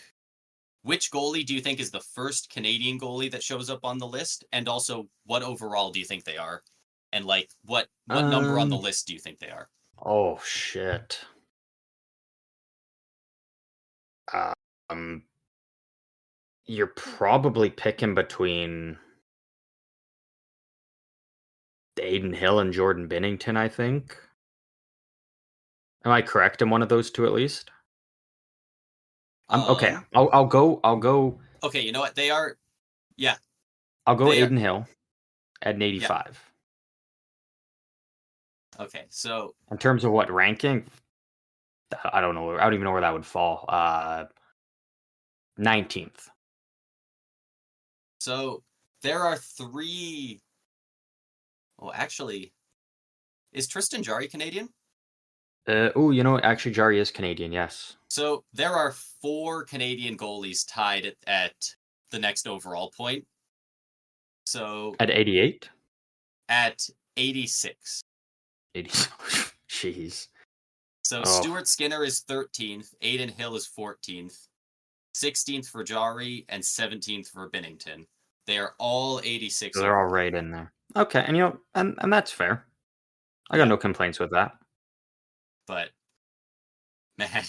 Which goalie do you think is the first Canadian goalie that shows up on the list? And also, what overall do you think they are? And like, what number on the Um, list do you think they are? oh, shit. Um, you're probably picking between Aiden Hill and Jordan Binnington, I think. Am I correct in one of those 2 at least? I'm okay. Um. I'll go Okay, you know what? They are. Yeah, I'll go they are. Aiden Hill at an Yeah. 85. Okay. So In terms of what ranking, I don't know. I don't even know where that would fall. 19th. so there are 3. Oh, actually, is Tristan Jarry Canadian? Oh, actually, Jari is Canadian. Yes, So there are 4 Canadian goalies tied at the next overall point. So at 88. at 86. 80. Jeez. So Oh, Stuart Skinner is 13th, Aiden Hill is 14th, 16th for Jari, and 17th for Binnington. They are all 86 so they're all overall. right in there. Okay, and and that's fair. I got Yeah, no complaints with that. but man,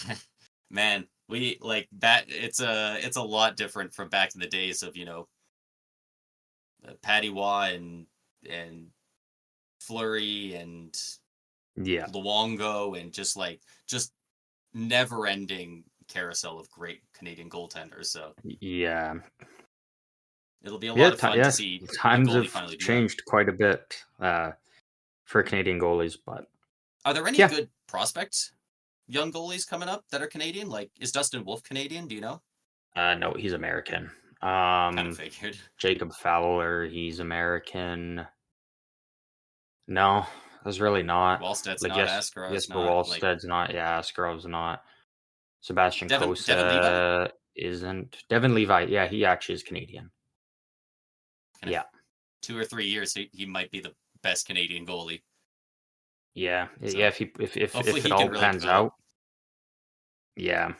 man, we like that. It's a lot different from back in the days of Patty Waugh and Flurry and Yeah, Luongo and just never ending carousel of great Canadian goaltenders. So yeah, it'll be a yeah. lot of fun to Yeah, see a times goalie have finally do that. changed quite a bit for Canadian goalies, but Are there any yeah. good prospects, young goalies coming up that are Canadian? Like, is Dustin Wolf Canadian? Do you know? No, he's American. Kind of figured. Jacob Fowler, he's American. No, there's really not. Wallsted's Like, not. yes, Askarov Jesper not. Like Wallsted's not. Yeah, Ascarov's not. Sebastian Devin Levi. Kosa isn't. Devin Levi, yeah, he actually is Canadian. And Yeah. 2 or 3 years, he might be the best Canadian goalie. Yeah. So Yeah. hopefully If it he can all really pans develop. out. Yeah.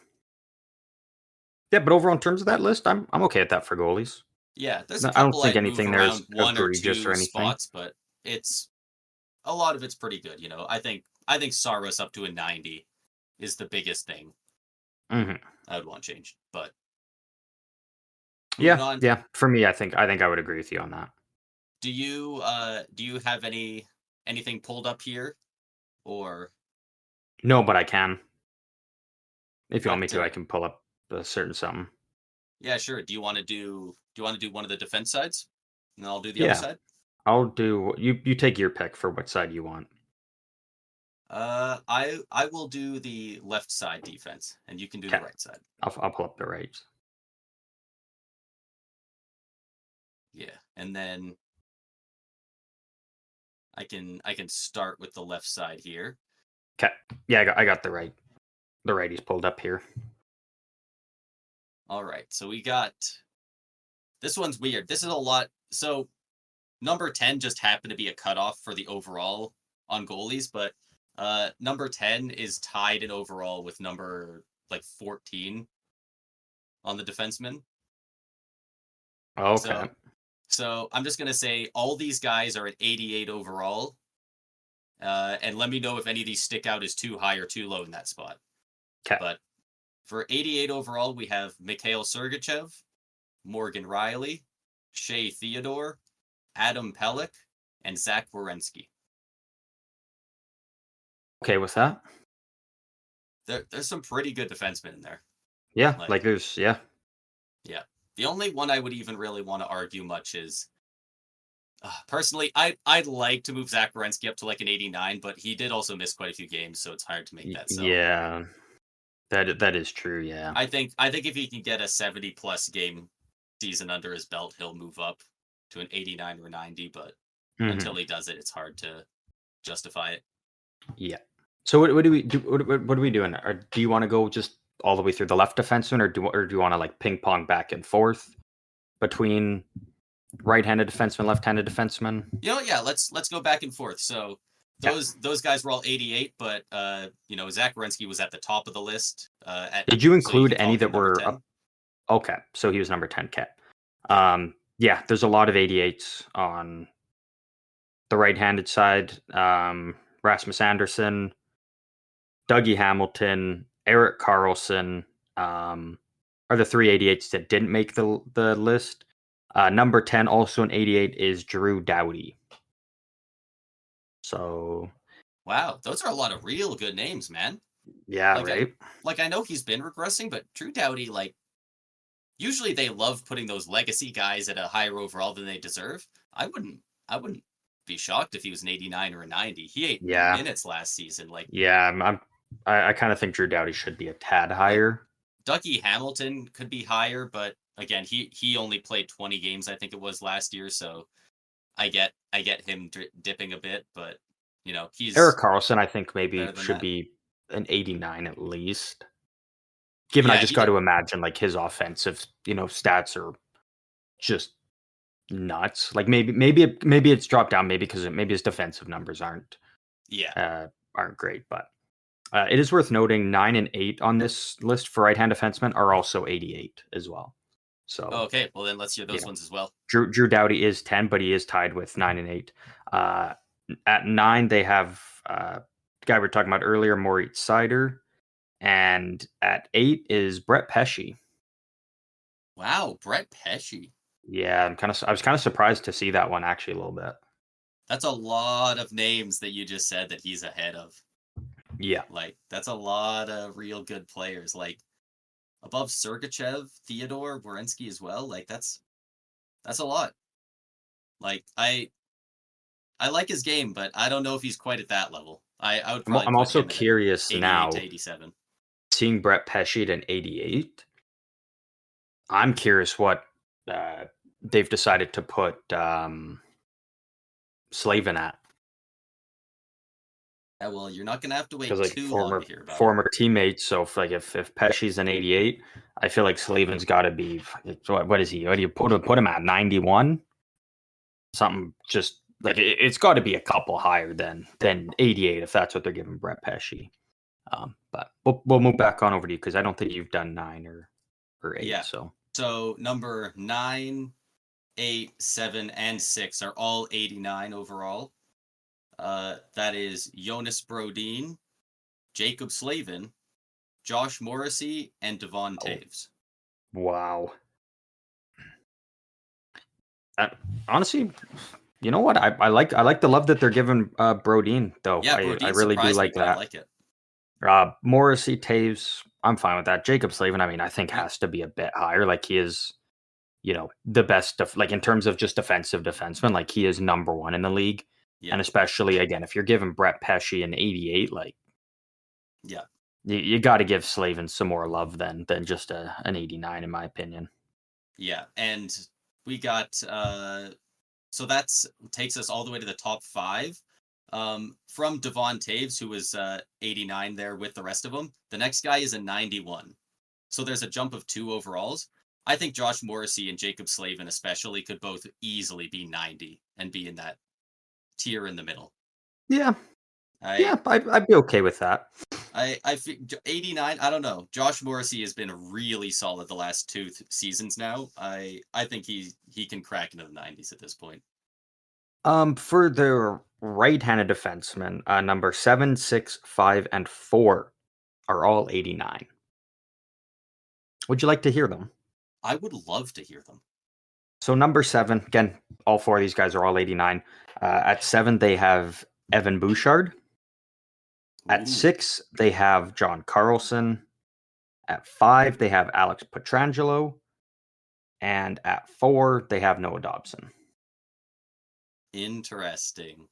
Yeah, but overall, in terms of that list, I'm okay with that for goalies. Yeah, there's a No, I don't couple think I'd move anything there around is one or egregious or two anything. spots, but it's a lot of it's pretty good. I think Saros up to a 90 is the biggest thing Mm-hmm. I would want changed. But moving Yeah, on, yeah. For me, I think I would agree with you on that. do you have anything pulled up here or No, but I can. If you want me what? to, I can pull up a certain something. Yeah, sure. Do you want to do one of the defense sides, and I'll do the other Yeah, side? I'll do. You take your pick for what side you want. I will do the left side defense, and you can do the Okay, right side. I'll pull up the right. Yeah, and then I can start with the left side here. Okay, yeah, I got the righties pulled up here. All right, so we got this one's weird. This is a lot. So number 10 just happened to be a cutoff for the overall on goalies, but number 10 is tied in overall with number like 14 on the defenseman. Okay, So I'm just gonna say all these guys are at 88 overall, and let me know if any of these stick out as too high or too low in that spot. okay, But for 88 overall, we have Mikhail Sergachev, Morgan Riley, Shea Theodore, Adam Pelech, and Zach Werenski. okay with that. There's some pretty good defensemen in there. Yeah, Like, like there's yeah. yeah. The only one I would even really want to argue much is personally, I'd like to move Zach Werenski up to like an 89, but he did also miss quite a few games, so it's hard to make that so. Yeah, that is true. Yeah. I think if he can get a 70 plus game season under his belt, he'll move up to an 89 or 90, but until Mm-hmm. he does it, it's hard to justify it. Yeah. So what do we do? What are we doing? Or do you want to go just all the way through the left defenseman, or do you want to like ping pong back and forth between right-handed defenseman, left-handed defenseman? Yeah, let's go back and forth. So Yeah. those guys were all 88, but Zach Werenski was at the top of the list. Did you So you include can call any him that number were 10. up? Okay, so he was number 10 cat. Yeah. Yeah, there's a lot of 88s on the right-handed side. Rasmus Anderson, Dougie Hamilton, Eric Carlson, are the 388s that didn't make the list. Number 10, also an 88, is Drew Doughty. So Wow, those are a lot of real good names, man. yeah, Like right. I know he's been regressing, but Drew Doughty, like usually they love putting those legacy guys at a higher overall than they deserve. I wouldn't be shocked if he was an 89 or a 90. He ate Yeah, minutes last season. Like yeah. I kind of think Drew Doughty should be a tad like higher. Dougie Hamilton could be higher, but again, he only played 20 games, I think it was last year, so I get him dipping a bit, but Eric he's Carlson, I think maybe better than should that. be an 89 at least. Given I Yeah, just he got did. to imagine like his offensive, stats are just nuts. Like maybe it's dropped down maybe because maybe his defensive numbers Yeah. aren't great, but it is worth noting 9 and 8 on this list for right hand defensemen are also 88 as well. Oh, So okay. Well, then let's hear those yeah, ones as well. Drew Doughty is 10, but he is tied with 9 and 8. At 9 they have the guy we were talking about earlier, Moritz Seider, and at 8 is Brett Pesce. Wow, Brett Pesce. Yeah, I was kind of surprised to see that one actually a little bit. That's a lot of names that you just said that he's ahead of. Yeah. Like, that's a lot of real good players. Like, above Sergachev, Theodore, Werenski as well. Like, that's a lot. Like, I like his game, but I don't know if he's quite at that level. I would probably I'm put also him at an curious 88 to now, 87. seeing Brett Pesce at an 88. I'm curious what they've decided to put Slavin at. Yeah, well, you're not gonna have to Because wait like too long to hear about it. former teammates. So if Pesci's an 88, I feel like Slavin's got to be what is he? What do you put him at 91? something just like it's got to be a couple higher than 88 if that's what they're giving Brett Pesce. But we'll move back on over to you because I don't think you've done 9 or 8. Yeah. So number 9, 8, 7, and 6 are all 89 overall. That is Jonas Brodin, Jacob Slavin, Josh Morrissey, and Devon Toews. Wow. Honestly, you know what? I like the love that they're giving Brodin though. Yeah, I really do like that. I like it. Morrissey, Taves, I'm fine with that. Jacob Slavin, I mean, I think has to be a bit higher. Like he is, the best like in terms of just defensive defenseman, like he is number 1 in the league. Yeah. And especially again, if you're giving Brett Pesce an 88, like you got to give Slavin some more love than just an 89 in my opinion. Yeah, and we got so that's takes us all the way to the top 5. From Devon Toews, who was 89 there with the rest of them. The next guy is a 91. So there's a jump of 2 overalls. I think Josh Morrissey and Jacob Slavin especially could both easily be 90 and be in that tier in the middle. Yeah. I'd be okay with that. I 89, I don't know. Josh Morrissey has been really solid the last 2 seasons now. I think he can crack into the 90s at this point. For the right-handed defensemen, number 7, 6, 5, and 4 are all 89. Would you like to hear them? I would love to hear them. So number 7, again, all 4 of these guys are all 89. At 7, they have Evan Bouchard. At 6, they have John Carlson. At 5, they have Alex Pietrangelo. And at 4, they have Noah Dobson. Interesting.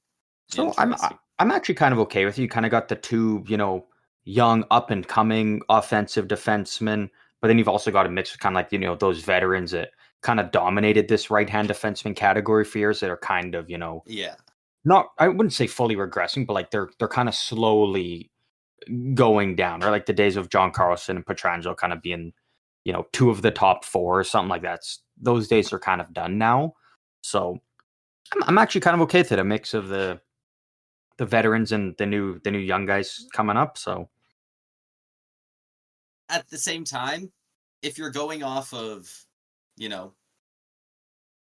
So I'm actually kind of okay with you. You kind of got the 2, young up and coming offensive defensemen, but then you've also got a mix of kind of like, those veterans that kind of dominated this right-hand defenseman category for years that are kind of, not, I wouldn't say fully regressing, but like they're kind of slowly going down, or like the days of John Carlson and Pietrangelo kind of being, 2 of the top 4 or something like that. Those days are kind of done now. So I'm actually kind of okay with it. A mix of the veterans and the new young guys coming up. So at the same time, if you're going off of,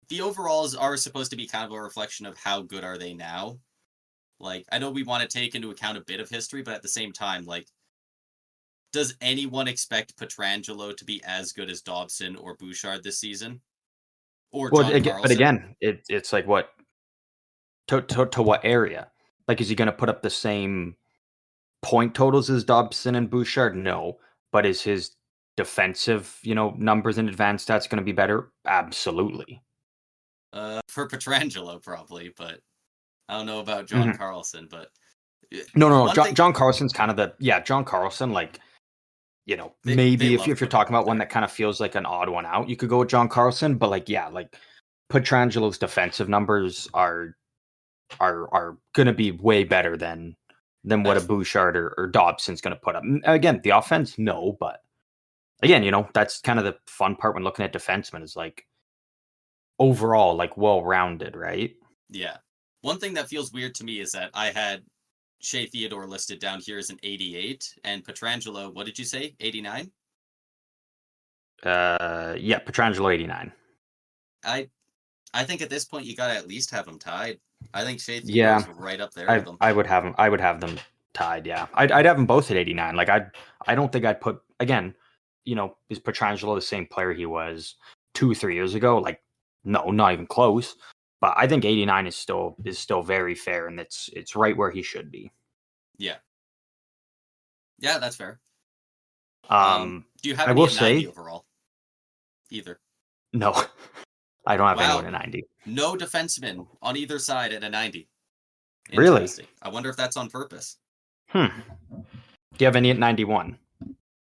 the overalls are supposed to be kind of a reflection of how good are they now. Like, I know we want to take into account a bit of history, but at the same time, like, does anyone expect Pietrangelo to be as good as Dobson or Bouchard this season? Or John Carlson? But again, it's like what to what area? Like, is he going to put up the same point totals as Dobson and Bouchard? No, but is his defensive, numbers and advanced stats going to be better? Absolutely. For Pietrangelo, probably, but I don't know about John Carlson. But no. John Carlson's kind of John Carlson, like, maybe if you're talking about one that kind of feels like an odd one out, you could go with John Carlson. But like Pietrangelo's defensive numbers are going to be way better than what a Bouchard or Dobson's going to put up. Again, the offense, no, but again, that's kind of the fun part when looking at defensemen is like overall, like well-rounded, right? Yeah. One thing that feels weird to me is that I had Shea Theodore listed down here as an 88, and Pietrangelo, what did you say, 89? Yeah, Pietrangelo 89. I think at this point you gotta at least have them tied. I think Shea Theodore's right up there with them. I would have them tied. Yeah, I'd have them both at 89. Like I don't think I'd put, again, is Pietrangelo the same player he was 2-3 years ago? Like, no, not even close. But I think 89 is still very fair, and it's right where he should be. Yeah. Yeah, that's fair. Do you have any at 90 overall? Either? No, I don't have anyone at 90. No defenseman on either side at a 90. Really? I wonder if that's on purpose. Do you have any at 91?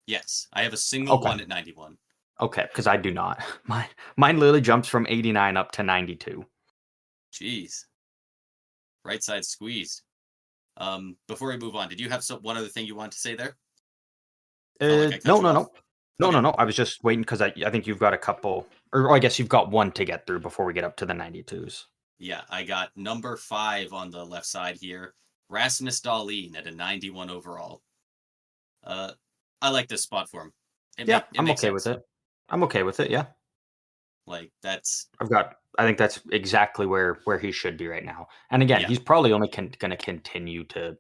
Yes, I have a single one at 91. Okay, because I do not. Mine literally jumps from 89 up to 92. Jeez. Right side squeezed. Before we move on, did you have one other thing you want to say there? No. I was just waiting because I think you've got a couple, or I guess you've got one to get through before we get up to the 92s. Yeah, I got number 5 on the left side here. Rasmus Dahlin at a 91 overall. I like this spot for him. Yeah, It I'm makes okay with sense. it. I'm okay with it. Yeah, Like that's I think that's exactly where he should be right now. And again, yeah, he's probably only going to continue to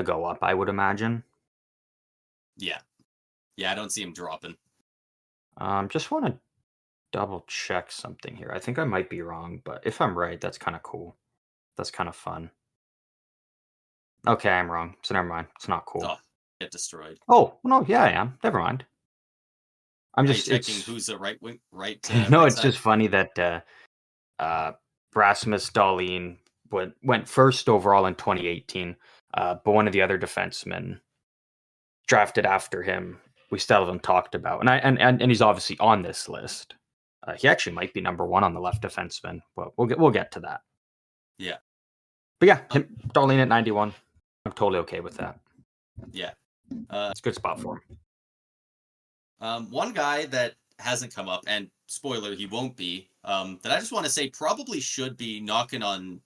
go up, I would imagine. yeah, yeah. I don't see him dropping. Just want to double check something here. I think I might be wrong, but if I'm right, that's kind of cool. That's kind of fun. Okay, I'm wrong. So never mind. It's not cool. Oh, get destroyed. Oh, no, yeah, I am. Never mind. I'm Are you just checking it's who's the right wing, no, right it's side? just funny that uh Rasmus Dahlin went first overall in 2018, but one of the other defensemen drafted after him we still haven't talked about, and he's obviously on this list. He actually might be number one on the left defenseman, but we'll get to that. Yeah. But yeah, Um. Darlene at 91. I'm totally okay with that. Yeah. It's a good spot for him. One guy that hasn't come up, and spoiler, he won't be. That I just want to say probably should be knocking on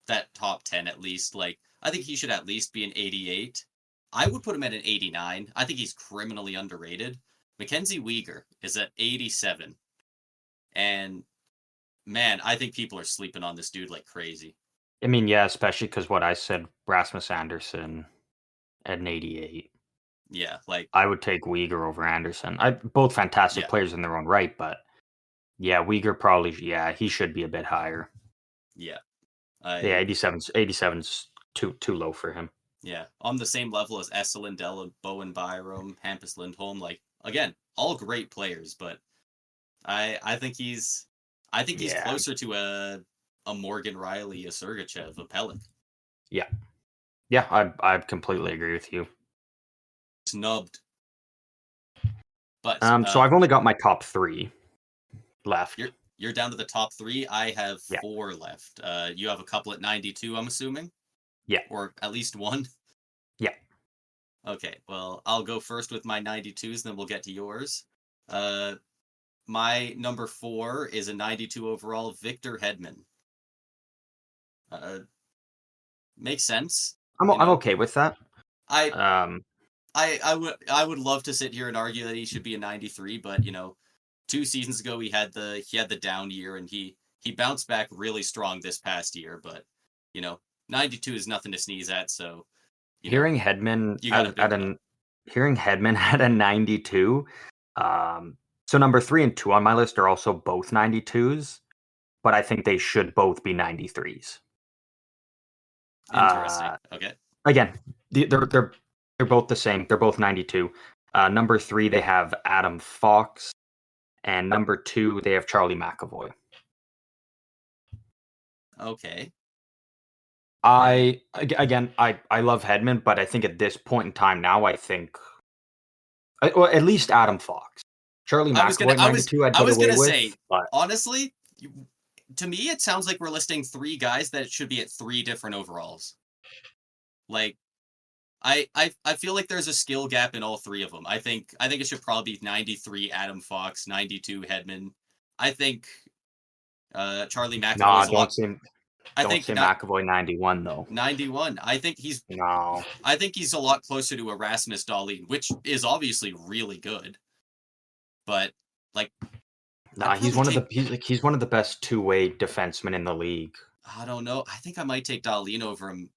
that top 10 at least. Like, I think he should at least be an 88. I would put him at an 89. I think he's criminally underrated. Mackenzie Weegar is at 87. And man, I think people are sleeping on this dude like crazy. I mean, yeah, especially because what I said, Rasmus Anderson at an 88. Yeah, like, I would take Uyghur over Anderson. Both fantastic yeah, players in their own right, but yeah, Uyghur probably, yeah, he should be a bit higher. yeah. Yeah, I 87's too low for him. Yeah, on the same level as Essa Lindell, Bowen Byram, Hampus Lindholm. Like, again, all great players, but I think he's Yeah, closer to a Morgan Riley, a Sergachev, a Pellick. yeah, yeah. I completely agree with you. Snubbed. But So I've only got my top three left. you're down to the top 3. I have Yeah, 4 left. You have a couple at 92, I'm assuming, yeah, or at least one. yeah. Okay, well, I'll go first with my 92s, then we'll get to yours. Uh, my number 4 is a 92 overall, Victor Hedman. Uh, Makes sense. I'm You I'm know, okay with that. I Um, I would love to sit here and argue that he should be a 93, but 2 seasons ago he had the down year and he bounced back really strong this past year, but you know, 92 is nothing to sneeze at, so hearing Hedman you got to build it up. hearing Hedman at a 92. So number 3 and 2 on my list are also both 92s, but I think they should both be 93s. Interesting. Uh, Okay. Again, they're both the same. They're both 92. Number 3 they have Adam Fox, and number 2 they have Charlie McAvoy. Okay. I love Hedman, but I think at this point in time now, I think well, at least Adam Fox. Charlie McAvoy 92 I'd I get was away gonna say, with, but honestly, to me it sounds like we're listing 3 guys that should be at 3 different overalls. Like I feel like there's a skill gap in all 3 of them. I think it should probably be 93 Adam Fox, 92 Hedman. I think Charlie McAvoy nah, is a lot. I don't think say not McAvoy 91 though. 91. No. I think he's a lot closer to Erasmus Dahlin, which is obviously really good. But like, Nah, he's one of the best two-way defensemen in the league. I don't know. I think I might take Dahlin over him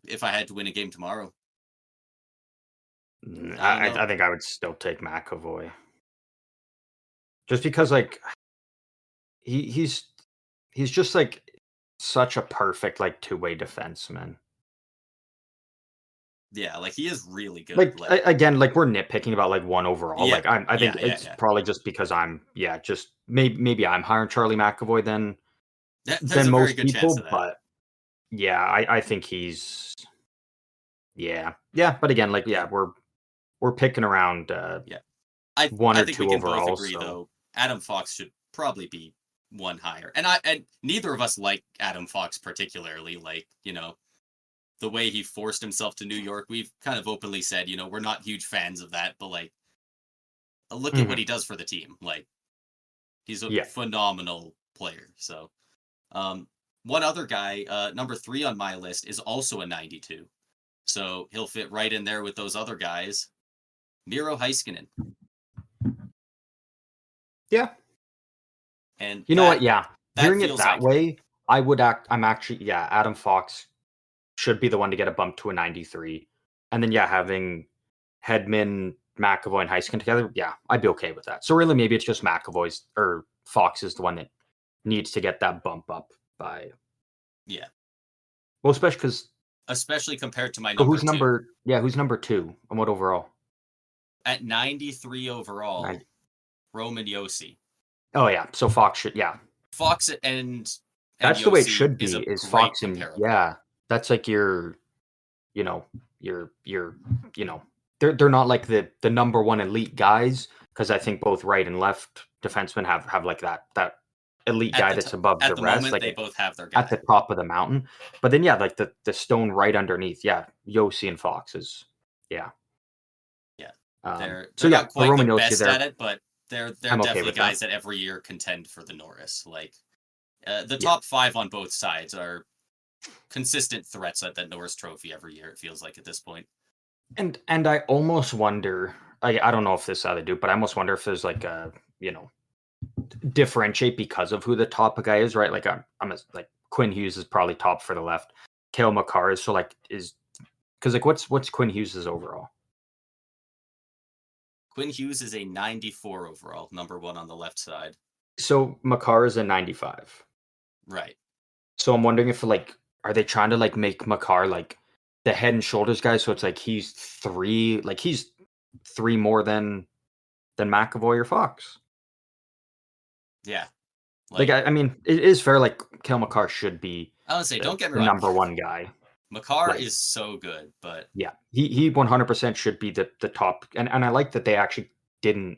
if I had to win a game tomorrow. I don't know. I think I would still take McAvoy. Just because like he's just like such a perfect like two-way defenseman. Yeah, like he is really good. Like Like, again, like we're nitpicking about like one overall. yeah, Like I think yeah, it's yeah. probably just because I'm just maybe I'm higher on Charlie McAvoy There's than a very most good chance of people, that. but yeah, I think he's yeah. But again, like Yeah, we're picking around yeah. one I or think we two can both overall, agree so though. Adam Fox should probably be one higher, and neither of us like Adam Fox particularly. Like, the way he forced himself to New York, we've kind of openly said, we're not huge fans of that, but like, look at what mhm, he does for the team. Like, he's a yeah. phenomenal player. So, um, one other guy, number 3 on my list, is also a 92. So he'll fit right in there with those other guys. Miro Heiskanen. Yeah. And you know what? Yeah. that Hearing it feels that accurate. way, I'm actually, yeah, Adam Fox should be the one to get a bump to a 93. And then, yeah, having Hedman, McAvoy, and Heiskanen together, yeah, I'd be okay with that. So really, maybe it's just McAvoy's or Fox is the one that needs to get that bump up by. Yeah. Well, especially compared to my so number 2. Who's number 2 and what overall? At 93 overall, Roman Josi. Oh yeah, so Fox should, yeah. Fox and that's Josi the way it should be. is a Is great Fox and comparable. yeah, that's like your they're not like the number one elite guys because I think both right and left defensemen have like that elite guy that's above at the the rest, moment, like they both have their guy at the top of the mountain. But then yeah, like the stone right underneath, yeah, Yossi and Fox is yeah. They're so yeah, not quite Roman the Yossi best there, at it, but they're I'm okay definitely with guys that. that every year contend for the Norris. Like the top 5 on both sides are consistent threats at that Norris Trophy every year. It feels like at this point. And I almost wonder. I don't know if this is how they do, but I almost wonder if there's like a differentiate because of who the top guy is, right? Like like Quinn Hughes is probably top for the left. Cale Makar is so like is because like what's Quinn Hughes' overall? Quinn Hughes is a 94 overall, number 1 on the left side. So Makar is a 95. Right. So I'm wondering if like are they trying to like make Makar like the head and shoulders guy? So it's like he's 3 more than McAvoy or Fox. Yeah. Like I mean, it is fair. Like Cale Makar should be. I would say, don't get me the wrong. number 1 guy. Makar is so good, but yeah, he 100% should be the top. And I like that they actually didn't,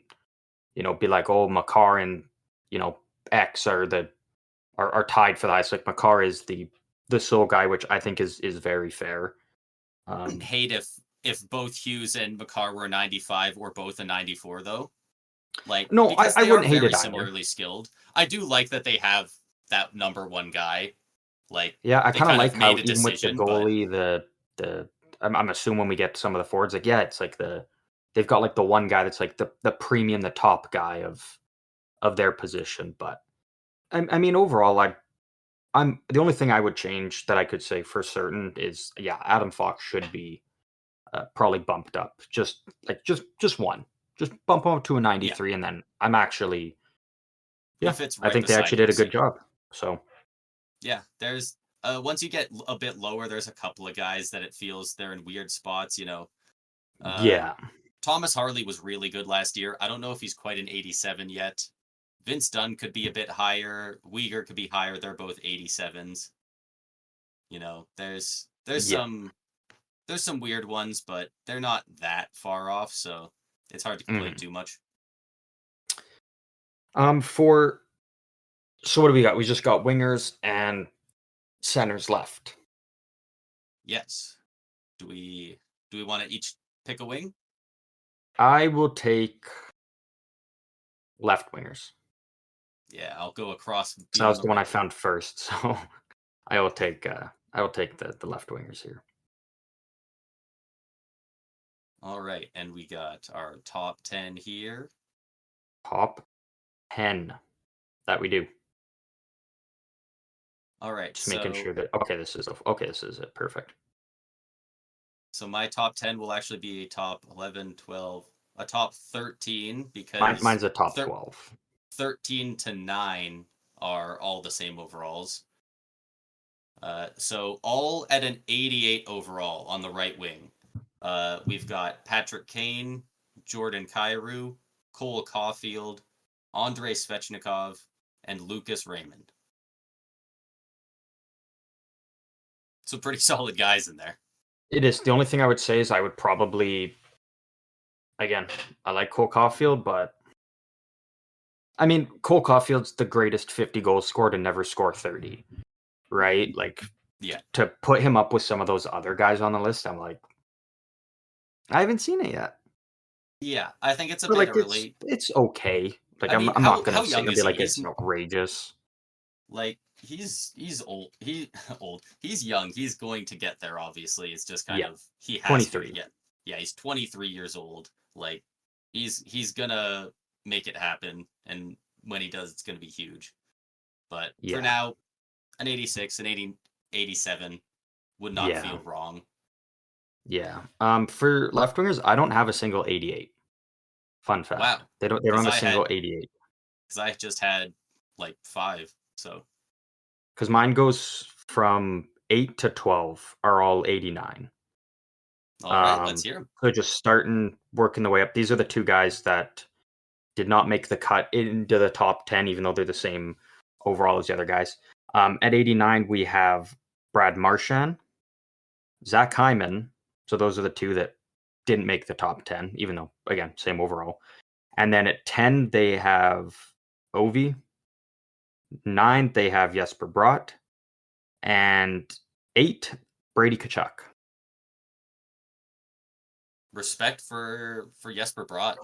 be like, oh, Makar and X are tied for the highest. Like Makar is the sole guy, which I think is very fair. I'd hate if both Hughes and Makar were 95 or both a 94 though. Like no, because I they wouldn't are hate very it similarly skilled. I do like that they have that number 1 guy. Like yeah, I kind of like how even decision, with the goalie, the I'm assuming when we get some of the forwards, like yeah, it's like they've got like the one guy that's like the premium, the top guy of their position. But I mean, overall, I'm the only thing I would change that I could say for certain is yeah, Adam Fox should be probably bumped up just one, just bump him up to a 93, and then I'm actually yeah, I think they actually did a good job. So. Yeah, there's once you get a bit lower, there's a couple of guys that it feels they're in weird spots. Yeah. Thomas Harley was really good last year. I don't know if he's quite an 87 yet. Vince Dunn could be a bit higher. Uyghur could be higher. They're both 87s. There's some weird ones, but they're not that far off, so it's hard to complain too much. So what do we got? We just got wingers and centers left. Yes. Do we want to each pick a wing? I will take left wingers. Yeah, I'll go across. That was the one I found first, so I will take the left wingers here. All right, and we got our top 10 here. Top 10 that we do. All right, just making sure that this is it. Perfect. So my top 10 will actually be a top 11, 12, a top 13 because mine's a top 12. 13 to 9 are all the same overalls. So all at an 88 overall on the right wing. We've got Patrick Kane, Jordan Kyrou, Cole Caulfield, Andrei Svechnikov, and Lucas Raymond. So pretty solid guys in there. It is. The only thing I would say is I would probably, again, I like Cole Caulfield, but I mean, Cole Caulfield's the greatest 50 goals scored and never score 30, right? Like, yeah, to put him up with some of those other guys on the list, I'm like, I haven't seen it yet. Yeah, I think it's a bit early. It's okay. Like, I'm not going to say be like it's outrageous. Like, he's old. He's young. He's going to get there. Obviously, it's just kind of he has to 23. get. Yeah, he's 23 years old. Like he's gonna make it happen, and when he does, it's gonna be huge. But for now, an 86, an 80, 87 would not feel wrong. Yeah. For left wingers, I don't have a single 88. Fun fact. Wow. They don't have a single 88. Because I just had like 5. So because mine goes from 8 to 12 are all 89. All right, let's hear them. So just starting working the way up. These are the two guys that did not make the cut into the top 10, even though they're the same overall as the other guys. At 89, we have Brad Marchand, Zach Hyman. So those are the two that didn't make the top 10, even though, again, same overall. And then at 10, they have Ovi. 9, they have Jesper Bratt. And 8, Brady Tkachuk. Respect for Jesper Bratt.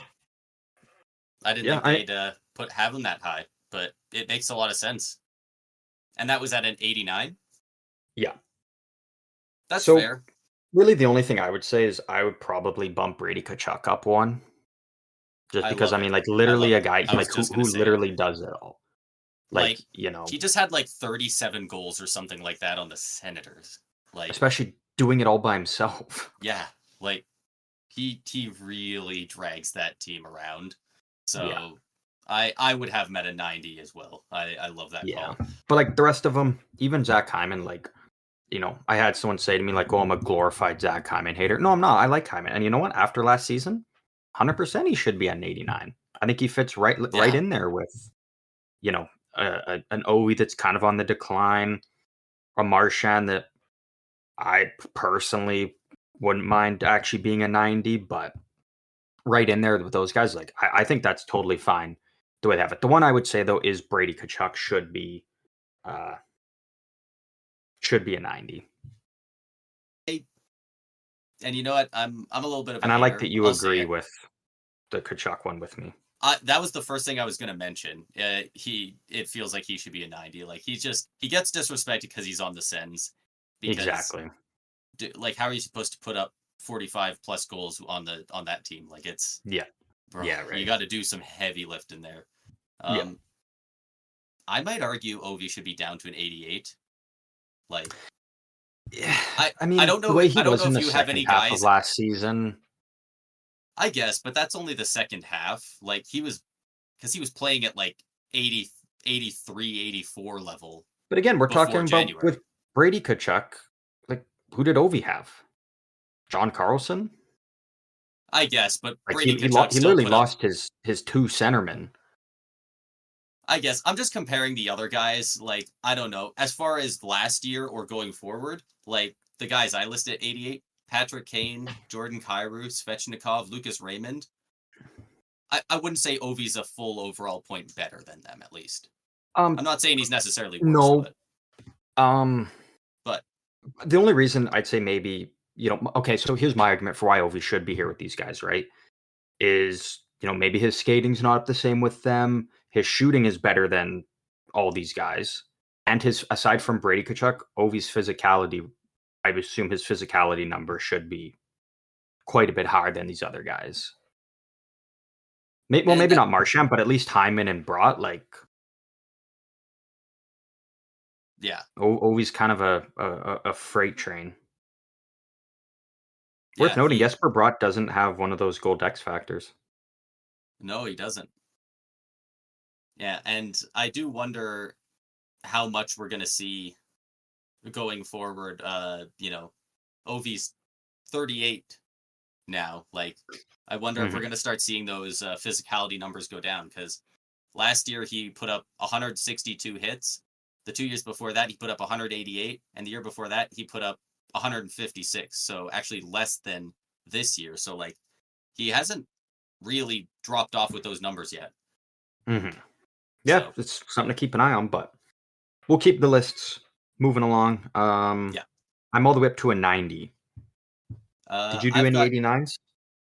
I didn't think they'd have him that high, but it makes a lot of sense. And that was at an 89? Yeah. That's fair. Really, the only thing I would say is I would probably bump Brady Tkachuk up one. Just because, literally a guy who literally does it all. Like, he just had like 37 goals or something like that on the Senators. Like, especially doing it all by himself. Yeah, like he really drags that team around. So I would have him at a 90 as well. I love that call. But like the rest of them, even Zach Hyman, like, I had someone say to me like, "Oh, I'm a glorified Zach Hyman hater." No, I'm not. I like Hyman, and you know what? After last season, 100% he should be at an 89. I think he fits right in there with, an Owie that's kind of on the decline, a Marchand that I personally wouldn't mind actually being a 90, but right in there with those guys, like I think that's totally fine the way they have it. The one I would say though is Brady Tkachuk should be a 90. And you know what? I'm a little bit of a and I hater. like that you agree with the Tkachuk one with me. That was the first thing I was going to mention. It feels like he should be a 90. Like he gets disrespected because he's on the Sens. Exactly. Like, how are you supposed to put up 45 plus goals on that team? Like, it's bro, right. You got to do some heavy lifting there. I might argue Ovi should be down to an 88. Like, I don't know. The way he was in the you have any half guys of last season. I guess, but that's only the second half. Like he was playing at like 80, 83, 84 level. But again, we're talking about with Brady Tkachuk. Like, who did Ovi have? John Carlson? I guess, but like Brady he literally lost his two centermen. I guess I'm just comparing the other guys. Like, I don't know, as far as last year or going forward, like the guys I listed at 88, Patrick Kane, Jordan Kyrou, Svechnikov, Lucas Raymond. I wouldn't say Ovi's a full overall point better than them, at least. I'm not saying he's necessarily worse. No. But the only reason I'd say maybe, okay, so here's my argument for why Ovi should be here with these guys, right? Is, maybe his skating's not up the same with them. His shooting is better than all these guys. And aside from Brady Tkachuk, Ovi's physicality, I would assume his physicality number should be quite a bit higher than these other guys. Maybe not Marchand, but at least Hyman and Bratt, like. Yeah. Ovi's kind of a freight train. Worth noting, Jesper Bratt doesn't have one of those gold X factors. No, he doesn't. Yeah, and I do wonder how much we're going to see going forward. Ovi's 38 now. Like, I wonder if we're going to start seeing those physicality numbers go down, because last year he put up 162 hits. The 2 years before that, he put up 188. And the year before that, he put up 156. So actually less than this year. So, like, he hasn't really dropped off with those numbers yet. Mm-hmm. Yeah, so it's something to keep an eye on, but we'll keep the lists moving along. I'm all the way up to a 90. Did you do any 89s?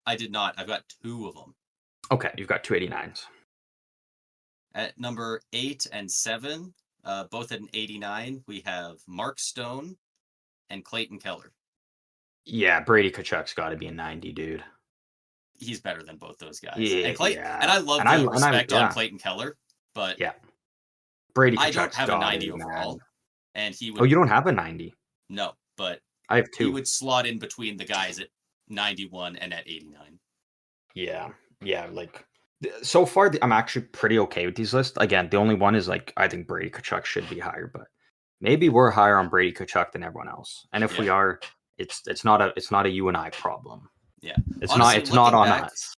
I did not. I've got 2 of them. Okay, you've got 2 89s. At number 8 and 7, both at an 89, we have Mark Stone and Clayton Keller. Yeah, Brady Tkachuk's got to be a 90, dude. He's better than both those guys. Yeah, And I love the respect on Clayton Keller, but yeah, Brady I don't Tkachuk's have a got 90 it, overall, man. and he Oh, would. you don't have a 90? No, but I have he 2. would slot in between the guys at 91 and at 89. Yeah, like so far I'm actually pretty okay with these lists. Again, the only one is like I think Brady Tkachuk should be higher, but maybe we're higher on Brady Tkachuk than everyone else. And if we are, it's not a you and I problem. Yeah, honestly, it's not on us.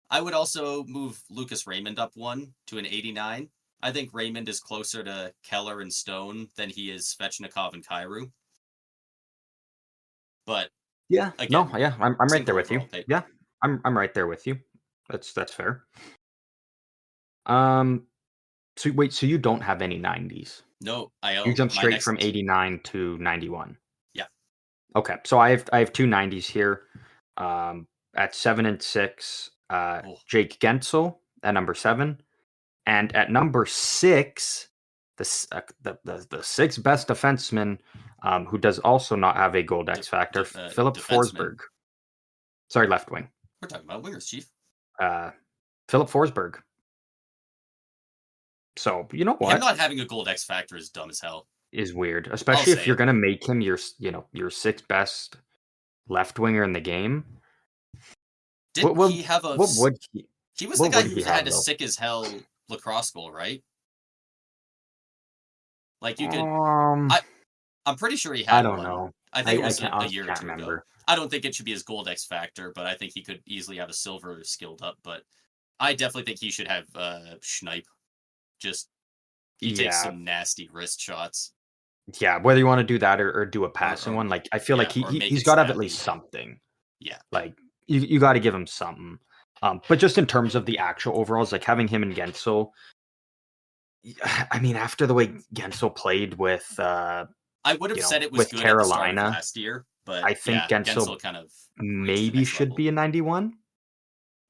I would also move Lucas Raymond up one to an 89. I think Raymond is closer to Keller and Stone than he is Svechnikov and Kyrou. But yeah, again, no, yeah, I'm right there with you. Yeah, I'm right there with you. That's fair. So wait, so you don't have any 90s? No, You jump straight from 89 to 91. Yeah. Okay, so I have 2 90s here. At 7 and 6, Jake Gensel at number 7, and at number 6, the sixth best defenseman, who does also not have a gold X factor, Philip Forsberg. Sorry, left wing. We're talking about wingers, Chief. Philip Forsberg. So you know what? Him not having a gold X factor is dumb as hell. Is weird, especially if you're gonna make him your 6th best left winger in the game. Didn't he have a? What would he? He was the guy who had a sick as hell lacrosse goal, right? Like you could. I'm pretty sure he had one. I don't know. I think it was a year or two ago. I don't think it should be his gold X factor, but I think he could easily have a silver skilled up. But I definitely think he should have Schneip. Just he takes some nasty wrist shots. Yeah, whether you want to do that or do a passing one, like I feel like he's got to have at least something. Yeah, like you got to give him something. But just in terms of the actual overalls, like having him and Gensel, I mean, after the way Gensel played with, I would have said it was with good Carolina at the last year, but I think Gensel kind of maybe should be a 91.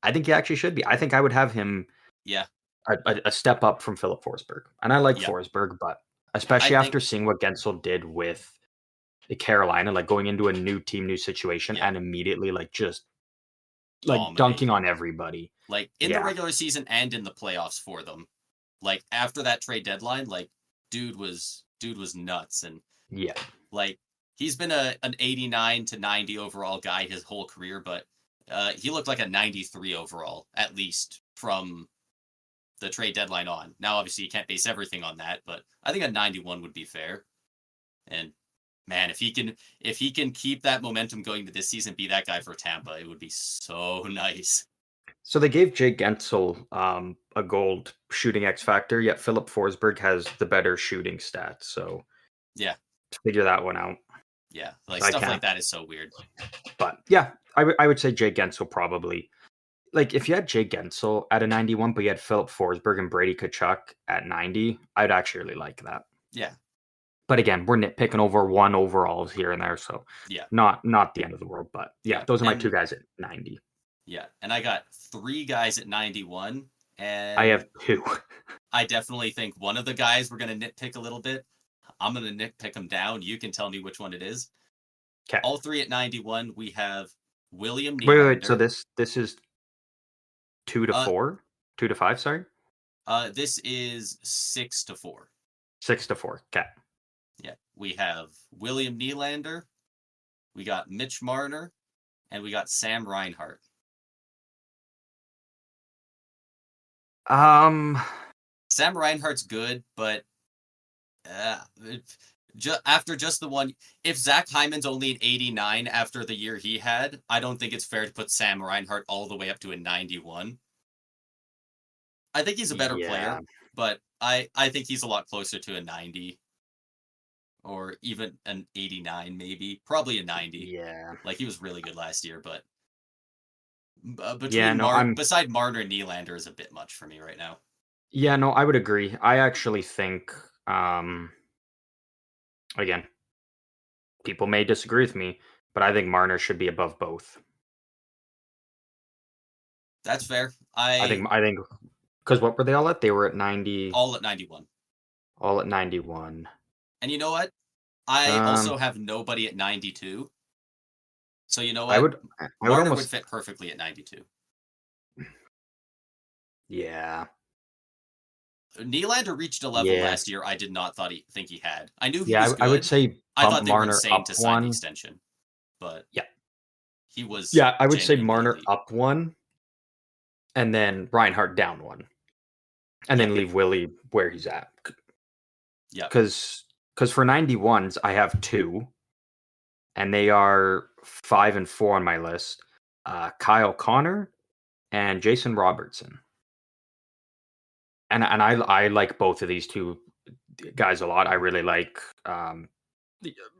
I think he actually should be. I think I would have him. Yeah. A step up from Philip Forsberg. And I like Forsberg, but especially after seeing what Gensel did with the Carolina, like going into a new team, new situation, and immediately just dunking on everybody. Like in the regular season and in the playoffs for them. Like after that trade deadline, like dude was nuts. And like he's been an 89 to 90 overall guy his whole career, but he looked like a 93 overall, at least from the trade deadline on. Now, obviously, you can't base everything on that, but I think a 91 would be fair. And man, if he can keep that momentum going to this season, be that guy for Tampa, it would be so nice. So they gave Jake Gensel a gold shooting X factor, yet Philip Forsberg has the better shooting stats. So figure that one out. Yeah, like stuff like that is so weird. But yeah, I would say Jake Gensel probably. Like, if you had Jake Gensel at a 91, but you had Philip Forsberg and Brady Tkachuk at 90, I'd actually really like that. Yeah. But again, we're nitpicking over one overalls here and there, so not the end of the world. But those are my 2 guys at 90. Yeah, and I got 3 guys at 91, and I have 2. I definitely think one of the guys we're going to nitpick a little bit. I'm going to nitpick them down. You can tell me which one it is. Okay. All 3 at 91, we have William Nylander. Wait. So this is 2 to 4? 2 to 5, sorry? This is 6 to 4. 6 to 4, okay. Yeah, we have William Nylander, we got Mitch Marner, and we got Sam Reinhart. Sam Reinhart's good, but after just the one, if Zach Hyman's only an 89 after the year he had, I don't think it's fair to put Sam Reinhart all the way up to a 91. I think he's a better player, but I think he's a lot closer to a 90 or even an 89, maybe probably a 90. Yeah, like he was really good last year, but beside Marner and Nylander is a bit much for me right now. Yeah, no, I would agree. I actually think, again, people may disagree with me, but I think Marner should be above both. That's fair. I think because what were they all at? They were at 90. All at 91. All at 91. And you know what? I Um, also have nobody at 92. So you know I what? would Marner would almost, fit perfectly at 92. yeah, Nylander reached a level yeah, last year I did not think he had. I knew he yeah. was I would good. say I bump thought they were Marner insane up to sign the one. extension, but Yeah, he was yeah. I would say genuinely Marner elite. up one, and then Reinhardt down one, and Yeah, then leave Willie where he's at. yeah. Because for 91s, I have two, and they are 5 and 4 on my list. Kyle Connor and Jason Robertson. And I like both of these two guys a lot. I really like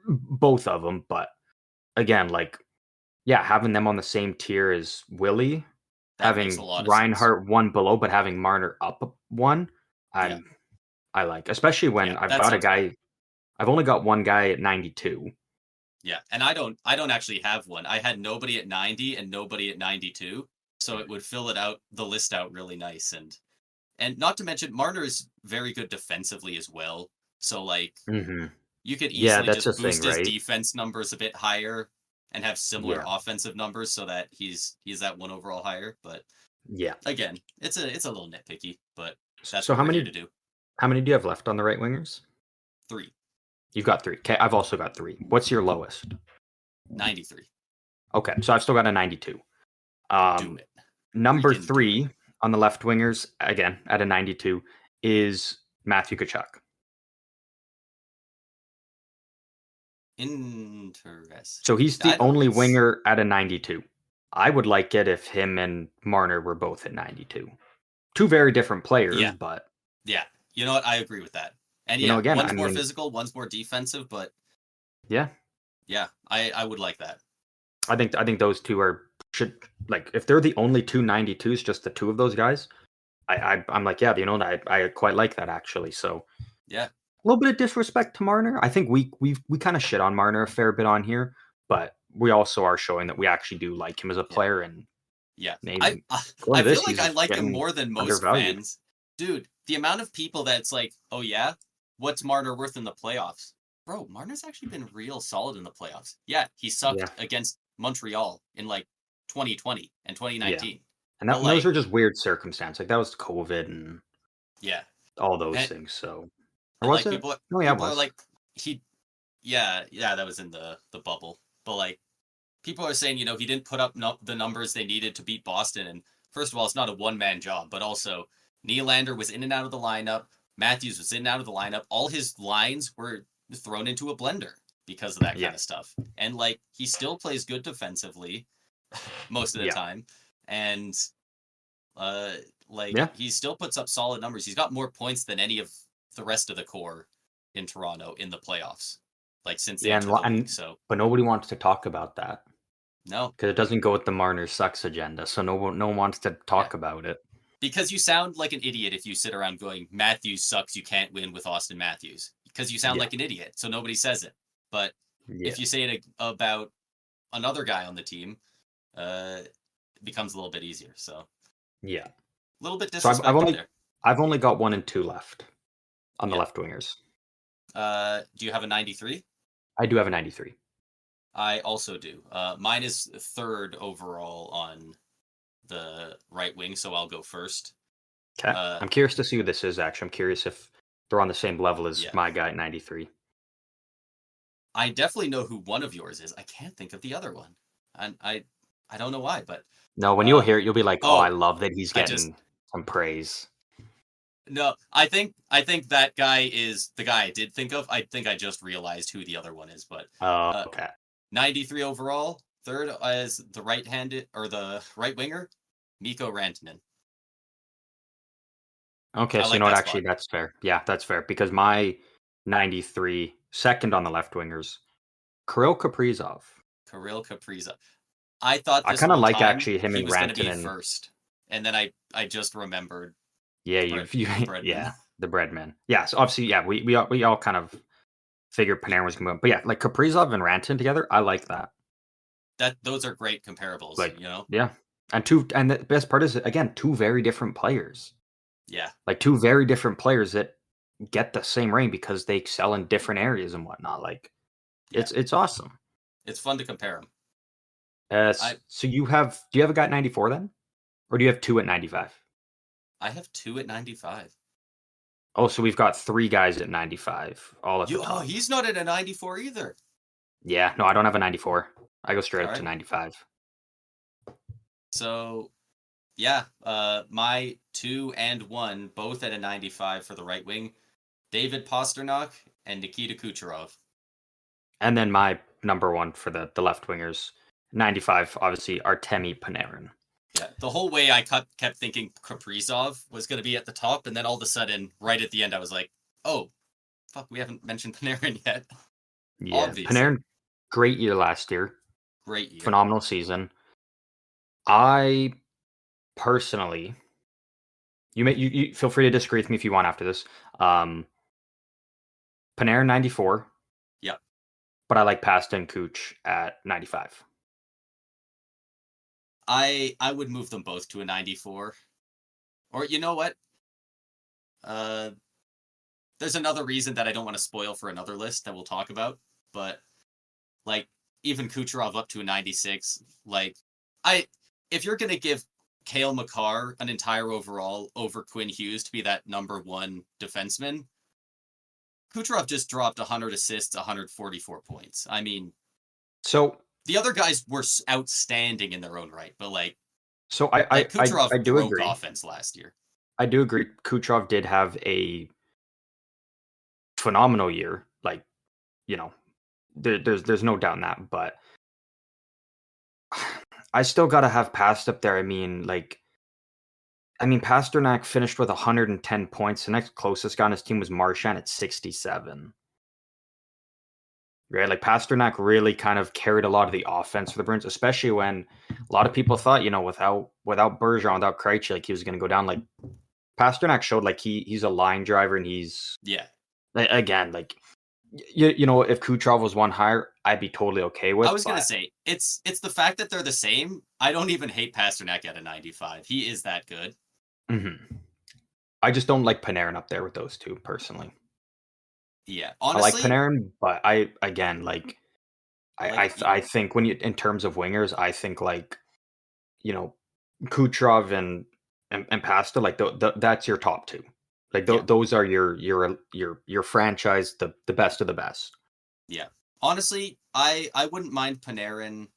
both of them, but again, like yeah, having them on the same tier as Willie, That makes a having lot of sense. Reinhardt one below, but having Marner up one, Yeah, I like, especially yeah. when I've That got a sounds good. guy. I've only got one guy at 92. Yeah, and I don't actually have one. I had nobody at 90 and nobody at 92, so it would fill it out the list out really nice. And not to mention Marner is very good defensively as well. So like Hmm. you could Yeah, easily that's the just thing, boost his right? defense numbers a bit higher and have similar Yeah, offensive numbers so that he's that one overall higher. But yeah. again, it's a little nitpicky, but that's So what we're here to do. how many do you have left on the right wingers? 3, You've got three. Okay, I've also got three. What's your lowest? 93. Okay, so I've still got a 92. Do Um, it. number Freaking do it. three on the left wingers, again at a 92, is Matthew Kachuk. Interesting. So he's the I don't only winger at a 92. I would like it if him and Marner were both at 92. Two very different players, Yeah. but Yeah. You know what? I agree with that. And you know, yeah, again, I one's more mean, physical, one's more defensive, but yeah, yeah, I would like that. I think those two are should like if they're the only two 92s, just the two of those guys. I'm like, yeah, you know, I quite like that actually. So Yeah. a little bit of disrespect to Marner. I think we kind of shit on Marner a fair bit on here, but we also are showing that we actually do like him as a Yeah. player, and Yeah. I maybe I according to feel this, like I he's like him getting more than most undervalued. fans. Dude, the amount of people that's like, "Oh yeah, what's Marner worth in the playoffs?" Bro, Marner's actually been real solid in the playoffs. Yeah, he Yeah, sucked against Montreal in like 2020 and yeah, 2019. and But those like, are just weird circumstances. Like that was COVID and yeah. all those And, things. So, or and was like it? people Oh yeah, it people are was. like he yeah, that was in the bubble. But like people are saying, he didn't put up the numbers they needed to beat Boston. And first of all, it's not a one man job, but also Nylander was in and out of the lineup. Matthews was in and out of the lineup. All his lines were thrown into a blender because of that Yeah, kind of stuff. And like he still plays good defensively most of the yeah, time, and uh, like yeah, he still puts up solid numbers. He's got more points than any of the rest of the core in Toronto in the playoffs, like since they yeah, entered the league. and So but nobody wants to talk about that no, because it doesn't go with the Marner sucks agenda. So no one wants to yeah. talk about it. Because you sound like an idiot if you sit around going, Matthews sucks, you can't win with Austin Matthews. Because you sound Yeah, like an idiot, so nobody says it. But yeah, if you say it about another guy on the team, it becomes a little bit easier. So a yeah. little bit So disrespected there. I've only got one and two left on the Yeah. left wingers. Do you have a 93? I do have a 93. I also do. Mine is third overall on the right wing, so I'll go first. Okay. I'm curious to see who this is, actually. I'm curious if they're on the same level as Yeah. my guy at 93. I definitely know who one of yours is. I can't think of the other one. And I don't know why, but No, when you'll uh hear it, you'll be like, oh, I oh, love that he's I just getting some praise. no, I think that guy is the guy I did think of. I think I just realized who the other one is, but Oh, uh okay. 93 overall, third as the right-handed or the right winger, Mikko Rantanen. Okay, I so you like know what? that Actually, spot. that's fair. Yeah, that's fair because my 93, second on the left wingers, Kirill Kaprizov. Kirill Kaprizov. I thought I this kind of whole like time actually him he and was going to be Rantanen. first. And then I just remembered Yeah, the you, bread you the breadman. yeah, the breadman. Yeah, so obviously, yeah, we all kind of figured Yeah. Panarin was going to, but yeah, like Kaprizov and Rantanen together, I like that. Those are great comparables, Like, you know? yeah, and the best part is again two very different players, Yeah. like two very different players that get the same rating because they excel in different areas and whatnot. Like Yeah, it's awesome. it's fun to compare them. I So do you have a guy at 94 then? Or do you have two at 95? I have 2 at 95. Oh, so we've got three guys at 95, all at the top. He's not at a 94 either. Yeah, no, I don't have a 94. I go straight All up to right. 95. So, yeah, my 2 and 1 both at a 95 for the right wing. David Pastrnak and Nikita Kucherov. And then my number one for the left wingers, 95, obviously, Artemi Panarin. Yeah, the whole way I kept thinking Kaprizov was going to be at the top, and then all of a sudden, right at the end, I was like, oh, fuck, we haven't mentioned Panarin yet. Yeah, Obviously. Panarin, great year last year. Great year. Phenomenal season. I personally, you feel free to disagree with me if you want after this. Panarin 94. Yep. But I like Pasta and Cooch at 95. I would move them both to a 94. Or you know what? There's another reason that I don't want to spoil for another list that we'll talk about, but like even Kucherov up to a 96, like if you're gonna give Cale Makar an entire overall over Quinn Hughes to be that number one defenseman, Kucherov just dropped 100 assists, 144 points. I mean, so the other guys were outstanding in their own right, but so I Kucherov do broke agree. offense last year. I do agree. Kucherov did have a phenomenal year. Like, there's no doubt in that. But I still got to have Past up there. I mean, Pasternak finished with 110 points. The next closest guy on his team was Marchand at 67. Right, like Pasternak really kind of carried a lot of the offense for the Bruins, especially when a lot of people thought, without Bergeron, without Krejci, like he was going to go down. Like Pasternak showed like he's a line driver, and he's again like if Kucherov was one higher, I'd be totally okay with. I was gonna say it's the fact that they're the same. I don't even hate Pasternak at a 95. He is that good. Mm-hmm. I just don't like Panarin up there with those two personally. Yeah, honestly, I like Panarin, but I think when you in terms of wingers, I think Kucherov and Pasta, like that's your top two. Like those are your franchise, the best of the best. Yeah, honestly, I wouldn't mind Panarin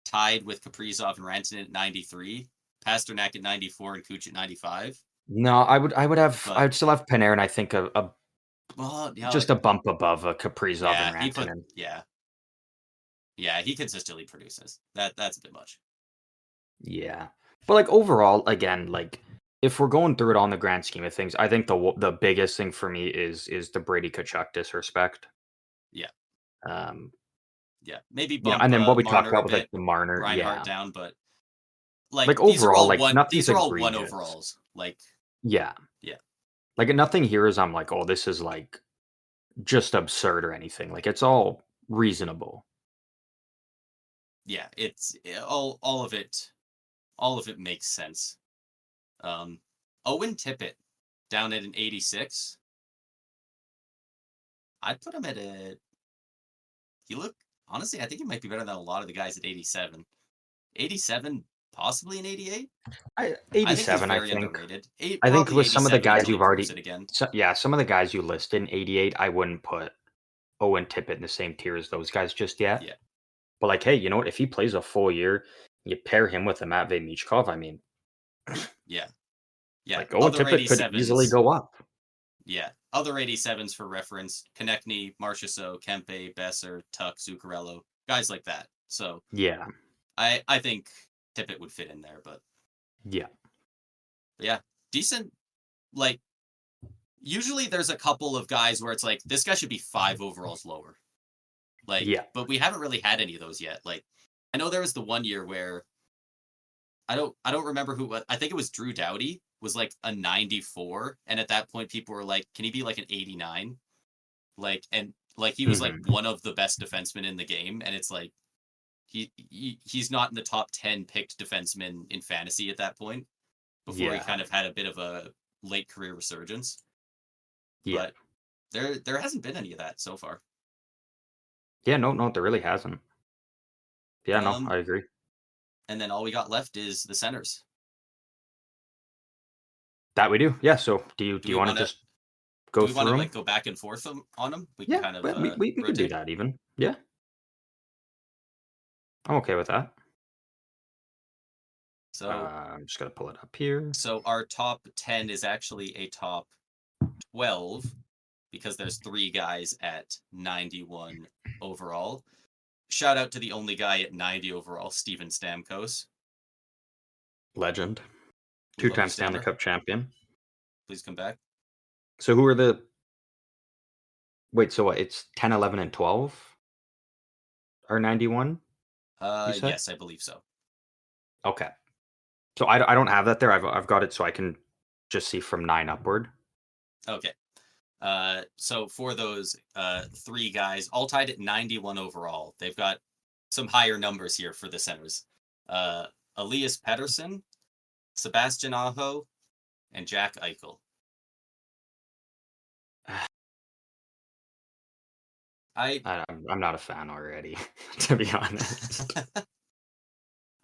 tied with Kaprizov and Rantanen at 93, Pasternak at 94, and Kuch at 95. No, I'd still have Panarin. I think just a bump above a Kaprizov and Rantanen. Yeah, he consistently produces. That's a bit much. Yeah, but like overall, again, like if we're going through it on the grand scheme of things, I think the biggest thing for me is the Brady Tkachuk disrespect. Yeah. Maybe bump. And then what we talked about with like the Marner, Reinhardt down, but these overall, are all these are all one overalls. Yeah. Like nothing here is I'm like, oh, this is like just absurd or anything. Like it's all reasonable. Yeah, it's all of it. All of it makes sense. Owen Tippett down at an 86. I'd put him at honestly, I think he might be better than a lot of the guys at 87. 87, possibly an 88. 87, I think. Underrated. I think with some of the guys you've already, some of the guys you listed in 88, I wouldn't put Owen Tippett in the same tier as those guys just yet. Yeah. But like, hey, you know what? If he plays a full year, you pair him with a Matvei Michkov. I mean, yeah. Like Owen Tippett could easily go up. Yeah. Other 87s for reference: Konechny, Marchessault, Kempe, Besser, Tuck, Zuccarello, guys like that. So yeah, I think Tippett would fit in there, but yeah, decent. Like usually there's a couple of guys where it's like this guy should be 5 overalls lower. But we haven't really had any of those yet. Like I know there was the one year where I don't remember who. I think it was Drew Doughty was like a 94, and at that point people were like, can he be like an 89? He was like one of the best defensemen in the game, and it's like he's not in the top 10 picked defensemen in fantasy at that point before he kind of had a bit of a late career resurgence. Yeah. But there hasn't been any of that so far. Yeah, no, there really hasn't. Yeah, no, I agree. And then all we got left is the centers. That we do. Yeah, so do Do you we wanna want to just go through them? like go back and forth on them? We can Yeah, kind of but we could do rotate. that even. Yeah, I'm okay with that. So I'm just gonna pull it up here. our top 10 is actually a top 12 because there's 3 guys at 91 overall. Shout out to the only guy at 90 overall, Steven Stamkos. Legend. We love you, Two-time Stanley Stammer. Cup champion. Please come back. So who are the wait, so what, it's 10, 11, and 12 are 91, you said? Yes, I believe so. Okay. So I don't have that there. I've got it so I can just see from 9 upward. Okay. So for those 3 guys, all tied at 91 overall, they've got some higher numbers here for the centers. Elias Pettersson, Sebastian Aho, and Jack Eichel. I'm not a fan already, to be honest.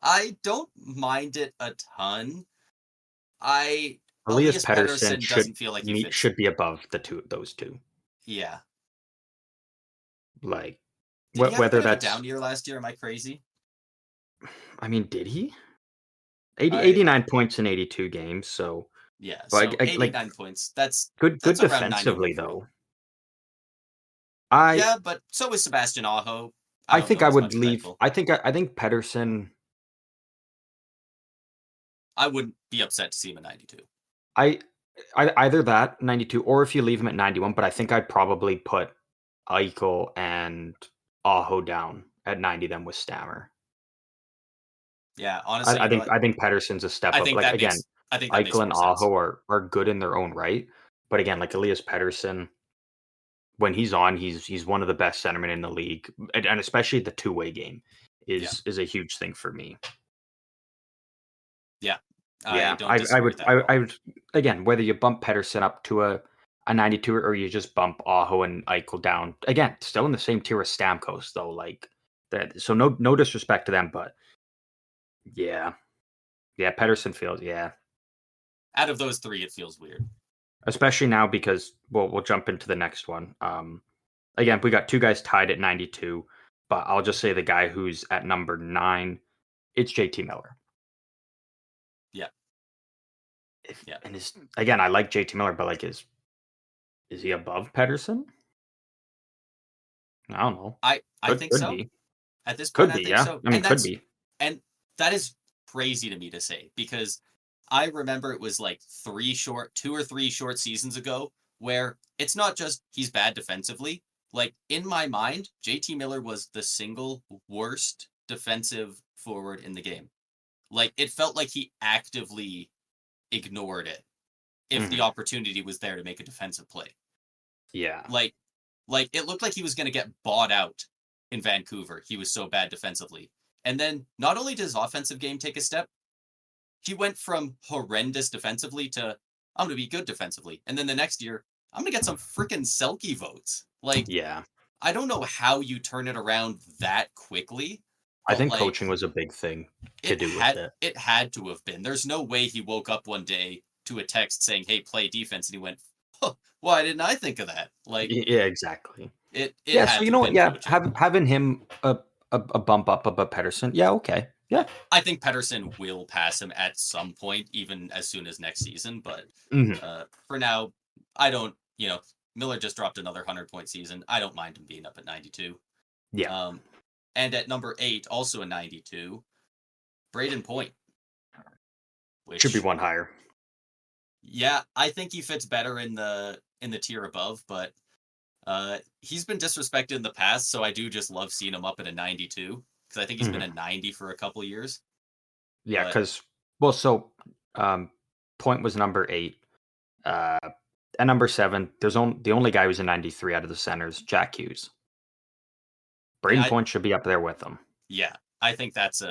I don't mind it a ton. Elias Elias Pettersson Pettersson doesn't feel like he fits. should be above those two. Yeah. Like Did he have a whether bit of a that's down year last year? Am I crazy? I mean, did he? 80, I 89 points in 82 games, so Yeah, like so 89 points. That's good around 91 defensively overall. though. I Yeah, but so is Sebastian Aho. I don't think know I as would much with leave. Eichel. I think Pettersson. I wouldn't be upset to see him at 92. I either that 92 or if you leave him at 91, but I think I'd probably put Eichel and Aho down at 90 then with Stammer. Yeah, honestly, you know what? I think Pettersson's a step I up. think Like that again, makes I think that makes Eichel and more sense. Aho are good in their own right, but again, like Elias Pettersson, when he's on, he's one of the best centermen in the league, and especially the two-way game Yeah. is a huge thing for me. Yeah. I Yeah, don't disagree with that at all. I would again, whether you bump Pettersson up to a 92 or you just bump Aho and Eichel down. Again, still in the same tier as Stamkos though, like that. So no disrespect to them, but yeah. Yeah, Pettersson feels Out of those 3, it feels weird. especially now because we'll jump into the next one. Again, we got 2 guys tied at 92, but I'll just say the guy who's at number 9, it's JT Miller. Yeah. Yeah. And again, I like JT Miller, but like is he above Pettersson? I don't know. I think Could so. be. At this point, Could I be, think yeah. so. I mean, could be. And that is crazy to me to say because I remember it was like 2 or 3 short seasons ago where it's not just he's bad defensively. Like in my mind, JT Miller was the single worst defensive forward in the game. Like it felt like he actively ignored it if the opportunity was there to make a defensive play. Yeah. Like it looked like he was going to get bought out in Vancouver. He was so bad defensively. And then not only did his offensive game take a step, he went from horrendous defensively to I'm going to be good defensively. And then the next year, I'm going to get some freaking Selke votes. Like, Yeah. I don't know how you turn it around that quickly. I think coaching was a big thing to do with it. It had to have been. There's no way he woke up one day to a text saying, "Hey, play defense," and he went, "Huh, why didn't I think of that?" Like, yeah, exactly. Yeah. So you know what? Yeah, having him a bump up above Pettersson. Yeah, okay. Yeah, I think Pettersson will pass him at some point, even as soon as next season. But for now, I don't. Miller just dropped another 100-point season. I don't mind him being up at 92. Yeah. And at number 8, also a 92, Braden Point. Which should be one higher. Yeah, I think he fits better in the tier above, but he's been disrespected in the past, so I do just love seeing him up at a 92 because I think he's been a 90 for a couple years. Yeah, because Point was number 8. At number 7, the only guy who's a 93 out of the centers, Jack Hughes. Braden Point should be up there with him. Yeah, I think that's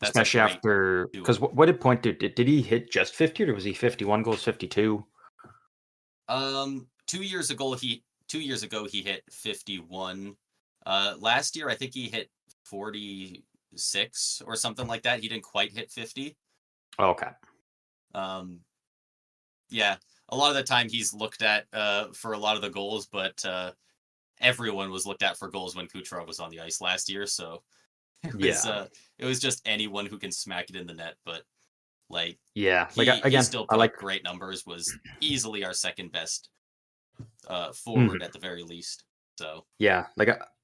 especially after because what did Point do? Did he hit just 50 or was he 51 goals, 52? 2 years ago he hit 51. Last year I think he hit 46 or something like that. He didn't quite hit 50. Okay. Yeah, a lot of the time he's looked at for a lot of the goals, but everyone was looked at for goals when Kucherov was on the ice last year. So it was just anyone who can smack it in the net. But like, he still put up great numbers. Was easily our second best forward at the very least. So yeah,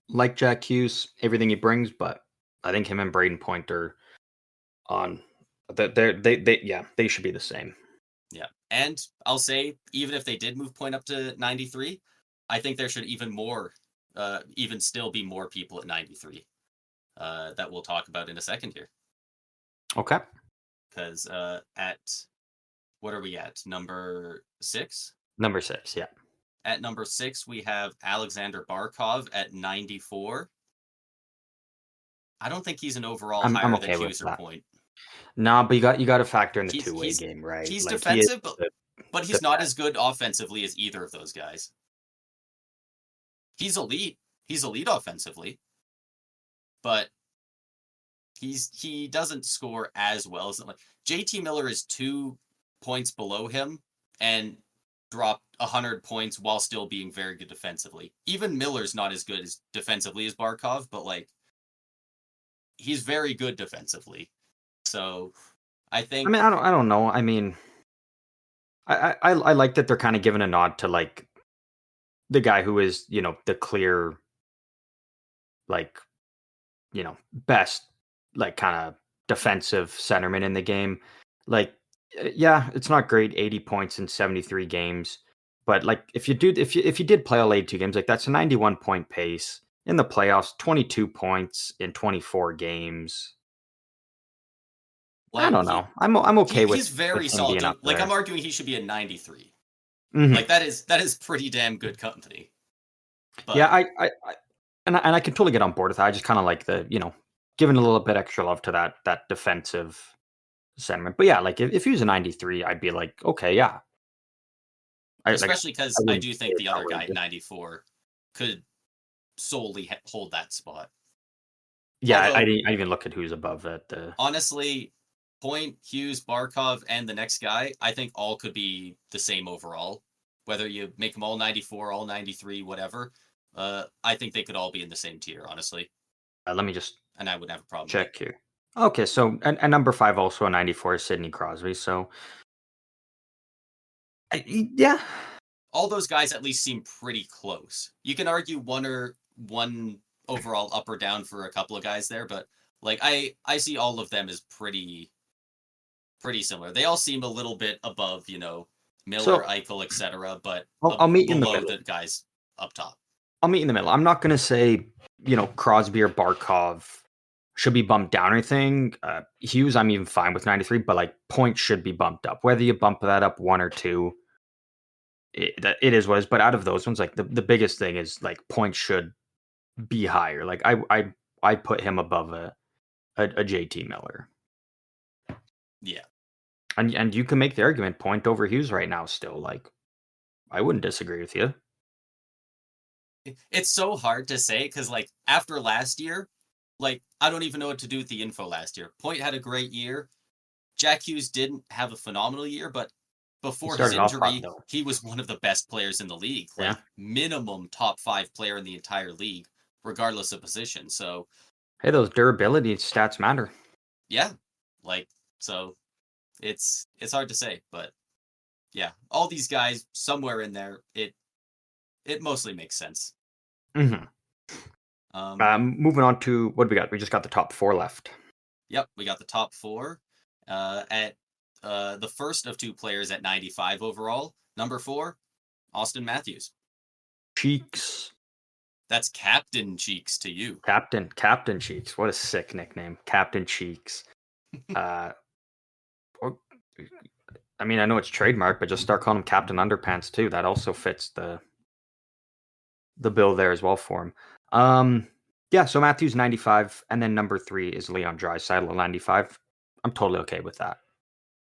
like Jack Hughes, everything he brings, but I think him and Braden Point are on. They should be the same. Yeah, and I'll say even if they did move Point up to 93, I think there should even still be more people at 93 that we'll talk about in a second here. Okay. Because at what are we at? Number 6? Number 6, yeah. At number 6, we have Alexander Barkov at 94. I don't think he's an overall higher than Hughes or Point. No, but you got to factor in the two-way game, right? He's defensive, but he's not as good offensively as either of those guys. He's elite. He's elite offensively, but he doesn't score as well as JT Miller is 2 points below him and dropped 100 points while still being very good defensively. Even Miller's not as good as defensively as Barkov, but like he's very good defensively. So I think I don't know. I mean I like that they're kind of giving a nod to like the guy who is, the clear best kind of defensive centerman in the game. Yeah, it's not great 80 points in 73 games, but if you did play all 82 games, that's a 91 point pace in the playoffs, 22 points in 24 games. I don't know. I'm okay with. He's very solid. I'm arguing he should be a 93. Mm-hmm. That is pretty damn good company. But, yeah, I can totally get on board with that. I just kind of like the giving a little bit extra love to that defensive sentiment. But yeah, if he was a 93, I'd be like, okay, yeah. Especially because I do think the other guy at 94 could solely hold that spot. Yeah, although, I didn't even look at who's above it. Honestly, Point, Hughes, Barkov, and the next guy, I think all could be the same overall. Whether you make them all 94, all 93, whatever, I think they could all be in the same tier, honestly. Let me just... And I wouldn't have a problem check here. Okay, so and number 5 also a 94 is Sidney Crosby, so... yeah. All those guys at least seem pretty close. You can argue one overall up or down for a couple of guys there, but I see all of them as pretty similar. They all seem a little bit above, Miller, Eichel, etc., but I'll meet you in the middle. The guys up top. I'll meet you in the middle. I'm not going to say, Crosby or Barkov should be bumped down or anything. Hughes, I'm even fine with 93, but Point should be bumped up. Whether you bump that up 1 or 2, it is what it is. But out of those ones, the biggest thing is Point should be higher. I put him above a JT Miller. Yeah. And you can make the argument Point over Hughes right now still. I wouldn't disagree with you. It's so hard to say because after last year, I don't even know what to do with the info last year. Point had a great year. Jack Hughes didn't have a phenomenal year, but before his injury, he was one of the best players in the league. Minimum top 5 player in the entire league, regardless of position. So, hey, those durability stats matter. Yeah, so it's hard to say, but yeah, all these guys somewhere in there, it mostly makes sense. Mm-hmm. Moving on to what we got. We just got the top 4 left. Yep, we got the top 4. At the first of 2 players at 95 overall. Number 4, Austin Matthews. Cheeks. That's Captain Cheeks to you. Captain Cheeks. What a sick nickname. Captain Cheeks. I mean, I know it's trademark, but just start calling him Captain Underpants too. That also fits the bill there as well for him. Yeah, so Matthews 95, and then number 3 is Leon Draisaitl at 95. I'm totally okay with that.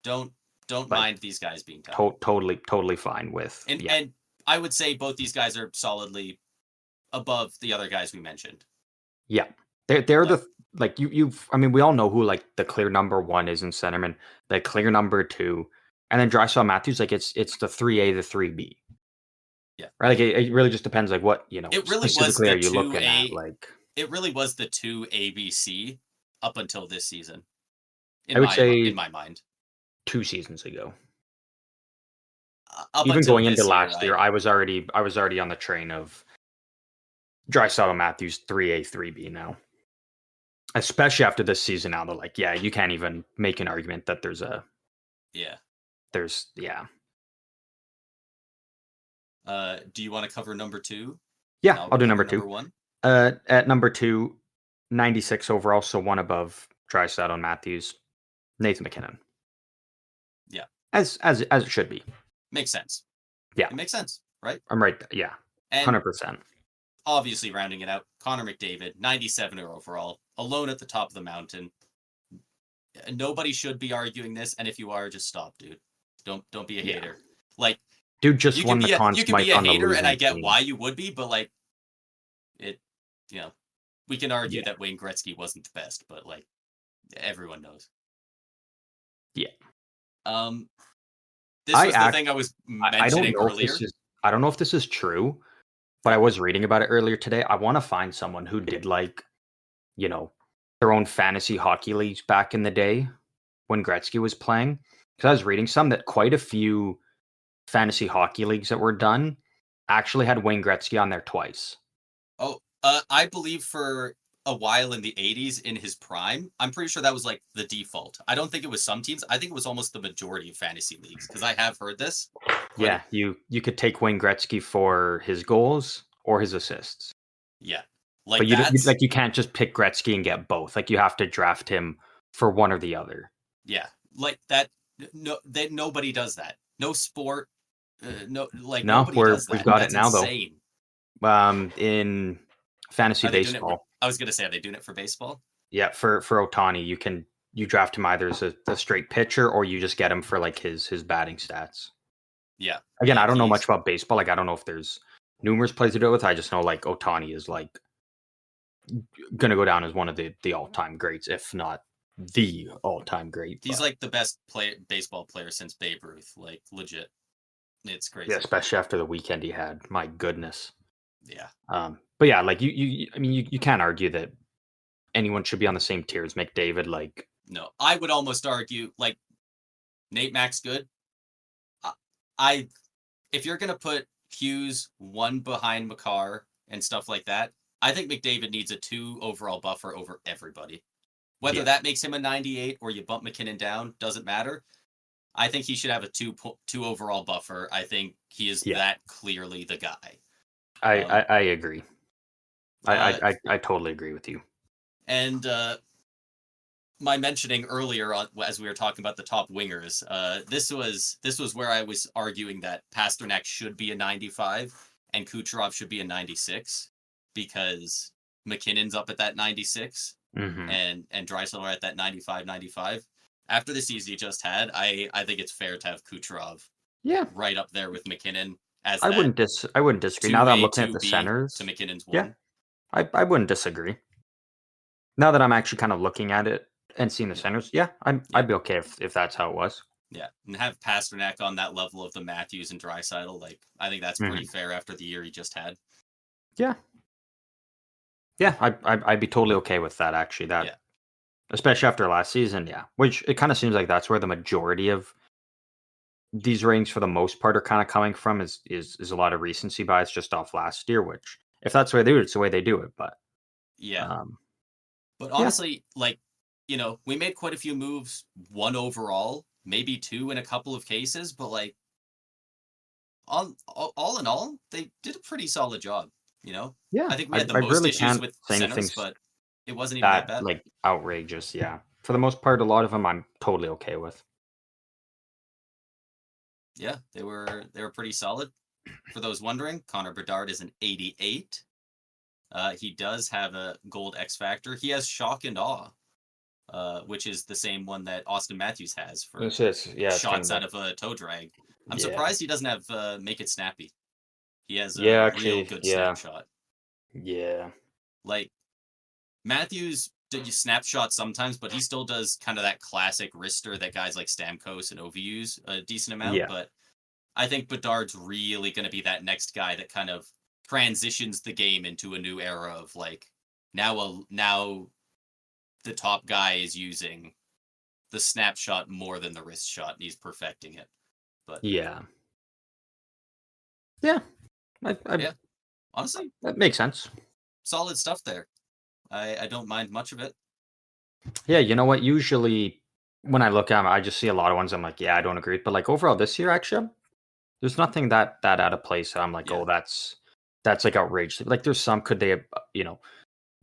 Don't mind these guys being tough. Totally fine with. And I would say both these guys are solidly above the other guys we mentioned. Yeah, they're the like you've. I mean, we all know who like the clear number one is in centerman, the clear number two, and then Drysdale Matthews. Like it's the 3A, the 3B. Yeah, right. Like it really just depends. Like what it really was specifically the are you 2A. looking at? Like it really was the 2ABC up until this season. I would say in my mind, 2 seasons ago. Up Even until going into this last year, I was already on the train of Drysdale Matthews 3A, 3B now. Especially after this season now, they're like, yeah, you can't even make an argument that there's a There's do you want to cover number 2? Yeah, I'll do number 2. Number 1. At number 2, 96 overall, so one above Drysdale and Matthews, Nathan McKinnon. Yeah, as it should be. Makes sense. Yeah, it makes sense, right? I'm right. Yeah, 100%. Obviously, rounding it out, Connor McDavid, 97 overall, alone at the top of the mountain. Nobody should be arguing this, and if you are, just stop, dude. Don't be a hater. Like, dude just won the Conn You can be a hater, and I get team. why you would be, but like, we can argue that Wayne Gretzky wasn't the best, but like, everyone knows. Yeah. This was the thing I was mentioning earlier. I don't know if this is true, but I was reading about it earlier today. I want to find someone who did like, their own fantasy hockey leagues back in the day when Gretzky was playing. Because I was reading some that quite a few fantasy hockey leagues that were done actually had Wayne Gretzky on there twice. Oh, I believe for a while in the 80s in his prime, I'm pretty sure that was like the default. I don't think it was some teams. I think it was almost the majority of fantasy leagues because I have heard this. Yeah, you could take Wayne Gretzky for his goals or his assists. Yeah. But you can't just pick Gretzky and get both. Like you have to draft him for one or the other. Yeah. Like that nobody does that. No sport nobody does that. We've got That's it now insane. Though. In fantasy baseball. I was gonna say, are they doing it for baseball? Yeah, for Ohtani, you draft him either as a straight pitcher or you just get him for like his batting stats. Yeah. Again, I don't know much about baseball. Like I don't know if there's numerous players to do it with. I just know like Ohtani is like gonna go down as one of the all-time greats, if not the all-time great. He's like the best baseball player since Babe Ruth. Like legit. It's crazy. Yeah, especially after the weekend he had. My goodness. Yeah. But yeah, like you can't argue that anyone should be on the same tier as McDavid. Like, no, I would almost argue like Nate Mack's good. If you're gonna put Hughes one behind Makar and stuff like that, I think McDavid needs a 2 overall buffer over everybody. Whether that makes him a 98 or you bump McKinnon down, doesn't matter. I think he should have a 2 overall buffer. I think he is that clearly the guy. I agree. I totally agree with you. And my mentioning earlier as we were talking about the top wingers, this was where I was arguing that Pasternak should be a 95 and Kucherov should be a 96 because McKinnon's up at that 96 and Draisaitl are at that 95. After the season he just had, I think it's fair to have Kucherov right up there with McKinnon. I wouldn't disagree. Now that I'm looking at the centers, to McKinnon's 1. I wouldn't disagree. Now that I'm actually kind of looking at it and seeing the centers, I'd be okay if that's how it was. Yeah, and have Pasternak on that level of the Matthews and Draisaitl, like I think that's pretty fair after the year he just had. Yeah, I'd be totally okay with that actually. Especially after last season, which it kind of seems like that's where the majority of these ratings for the most part are kind of coming from is a lot of recency bias just off last year, which if that's the way they do it, it's the way they do it. But but honestly, like, we made quite a few moves, 1 overall, maybe 2 in a couple of cases, but like all in all, they did a pretty solid job, I think we had the most really issues with centers, but it wasn't even that bad. Like outrageous, for the most part, a lot of them I'm totally okay with. Yeah, they were pretty solid. For those wondering, Connor Bedard is an 88. He does have a gold X Factor. He has shock and awe, which is the same one that Austin Matthews has for shots out of a toe drag. I'm surprised he doesn't have make it snappy. He has a Yeah, real actually, good yeah. snapshot. Yeah. Like Matthews did you snapshot sometimes, but he still does kind of that classic wrister that guys like Stamkos and Ovi use a decent amount. Yeah. But I think Bedard's really going to be that next guy that kind of transitions the game into a new era of like now the top guy is using the snapshot more than the wrist shot, and he's perfecting it. But Yeah. Yeah. yeah, honestly, That makes sense. solid stuff there. I don't mind much of it. Yeah, you know what? Usually when I look at them, I just see a lot of ones I'm like, yeah, I don't agree. But like overall this year, actually, there's nothing that out of place. I'm like, Yeah, oh, that's like outrageous. Like there's some could they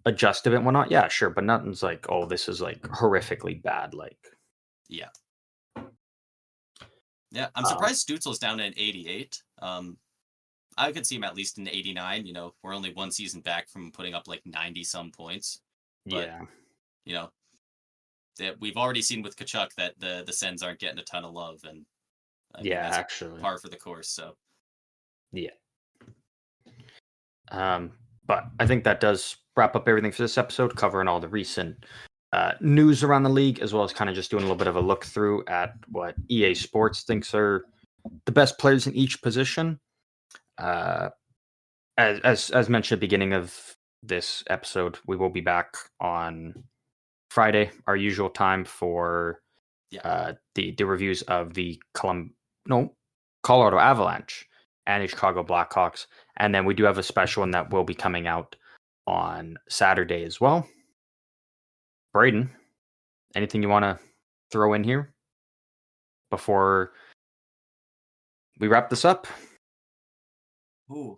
adjust a bit and whatnot? Yeah, sure. But nothing's like, oh, this is like horrifically bad. Like yeah, yeah. I'm um, surprised Stutzel's down at 88. I could see him at least in 89. You know, we're only one season back from putting up like 90 some points, but yeah. you know, that we've already seen with Kachuk that the Sens aren't getting a ton of love, and I mean Yeah, that's actually. par for the course. So Yeah. But I think that does wrap up everything for this episode, covering all the recent news around the league, as well as kind of just doing a little bit of a look through at what EA Sports thinks are the best players in each position. Uh, as mentioned at the beginning of this episode, we will be back on Friday, our usual time for yeah, the reviews of the Colorado Avalanche and the Chicago Blackhawks, and then we do have a special one that will be coming out on Saturday as well. Braden, anything you want to throw in here before we wrap this up? ooh,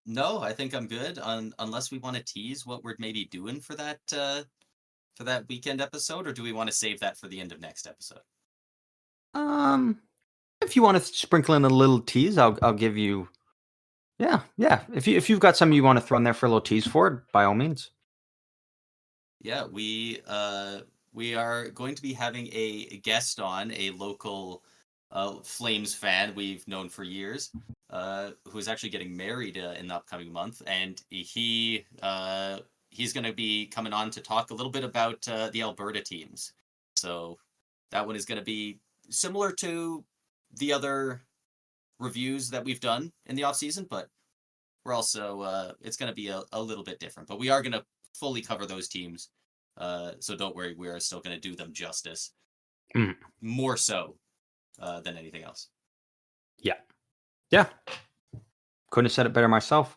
no, I think I'm good. Unless we want to tease what we're maybe doing for that weekend episode, or do we want to save that for the end of next episode? Um, if you want to sprinkle in a little tease, I'll give you. Yeah. If you've got something you want to throw in there for a little tease for it, by all means. Yeah, we are going to be having a guest on, a local Flames fan we've known for years, who is actually getting married in the upcoming month, and he's going to be coming on to talk a little bit about the Alberta teams. So that one is going to be similar to the other reviews that we've done in the off season, but we're also it's going to be a little bit different. But we are going to fully cover those teams. So don't worry, we're still going to do them justice. Mm. More so than anything else. Yeah. Couldn't have said it better myself.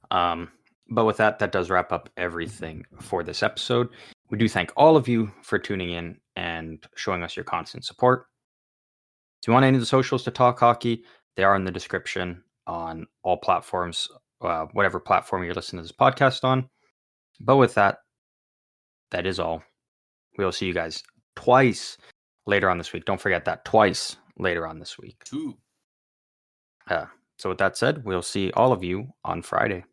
But with that does wrap up everything for this episode. We do thank all of you for tuning in and showing us your constant support. If you want any of the socials to talk hockey, they are in the description on all platforms, whatever platform you're listening to this podcast on. But with that is all. We will see you guys twice later on this week. Don't forget that, twice later on this week. 2. So with that said, we'll see all of you on Friday.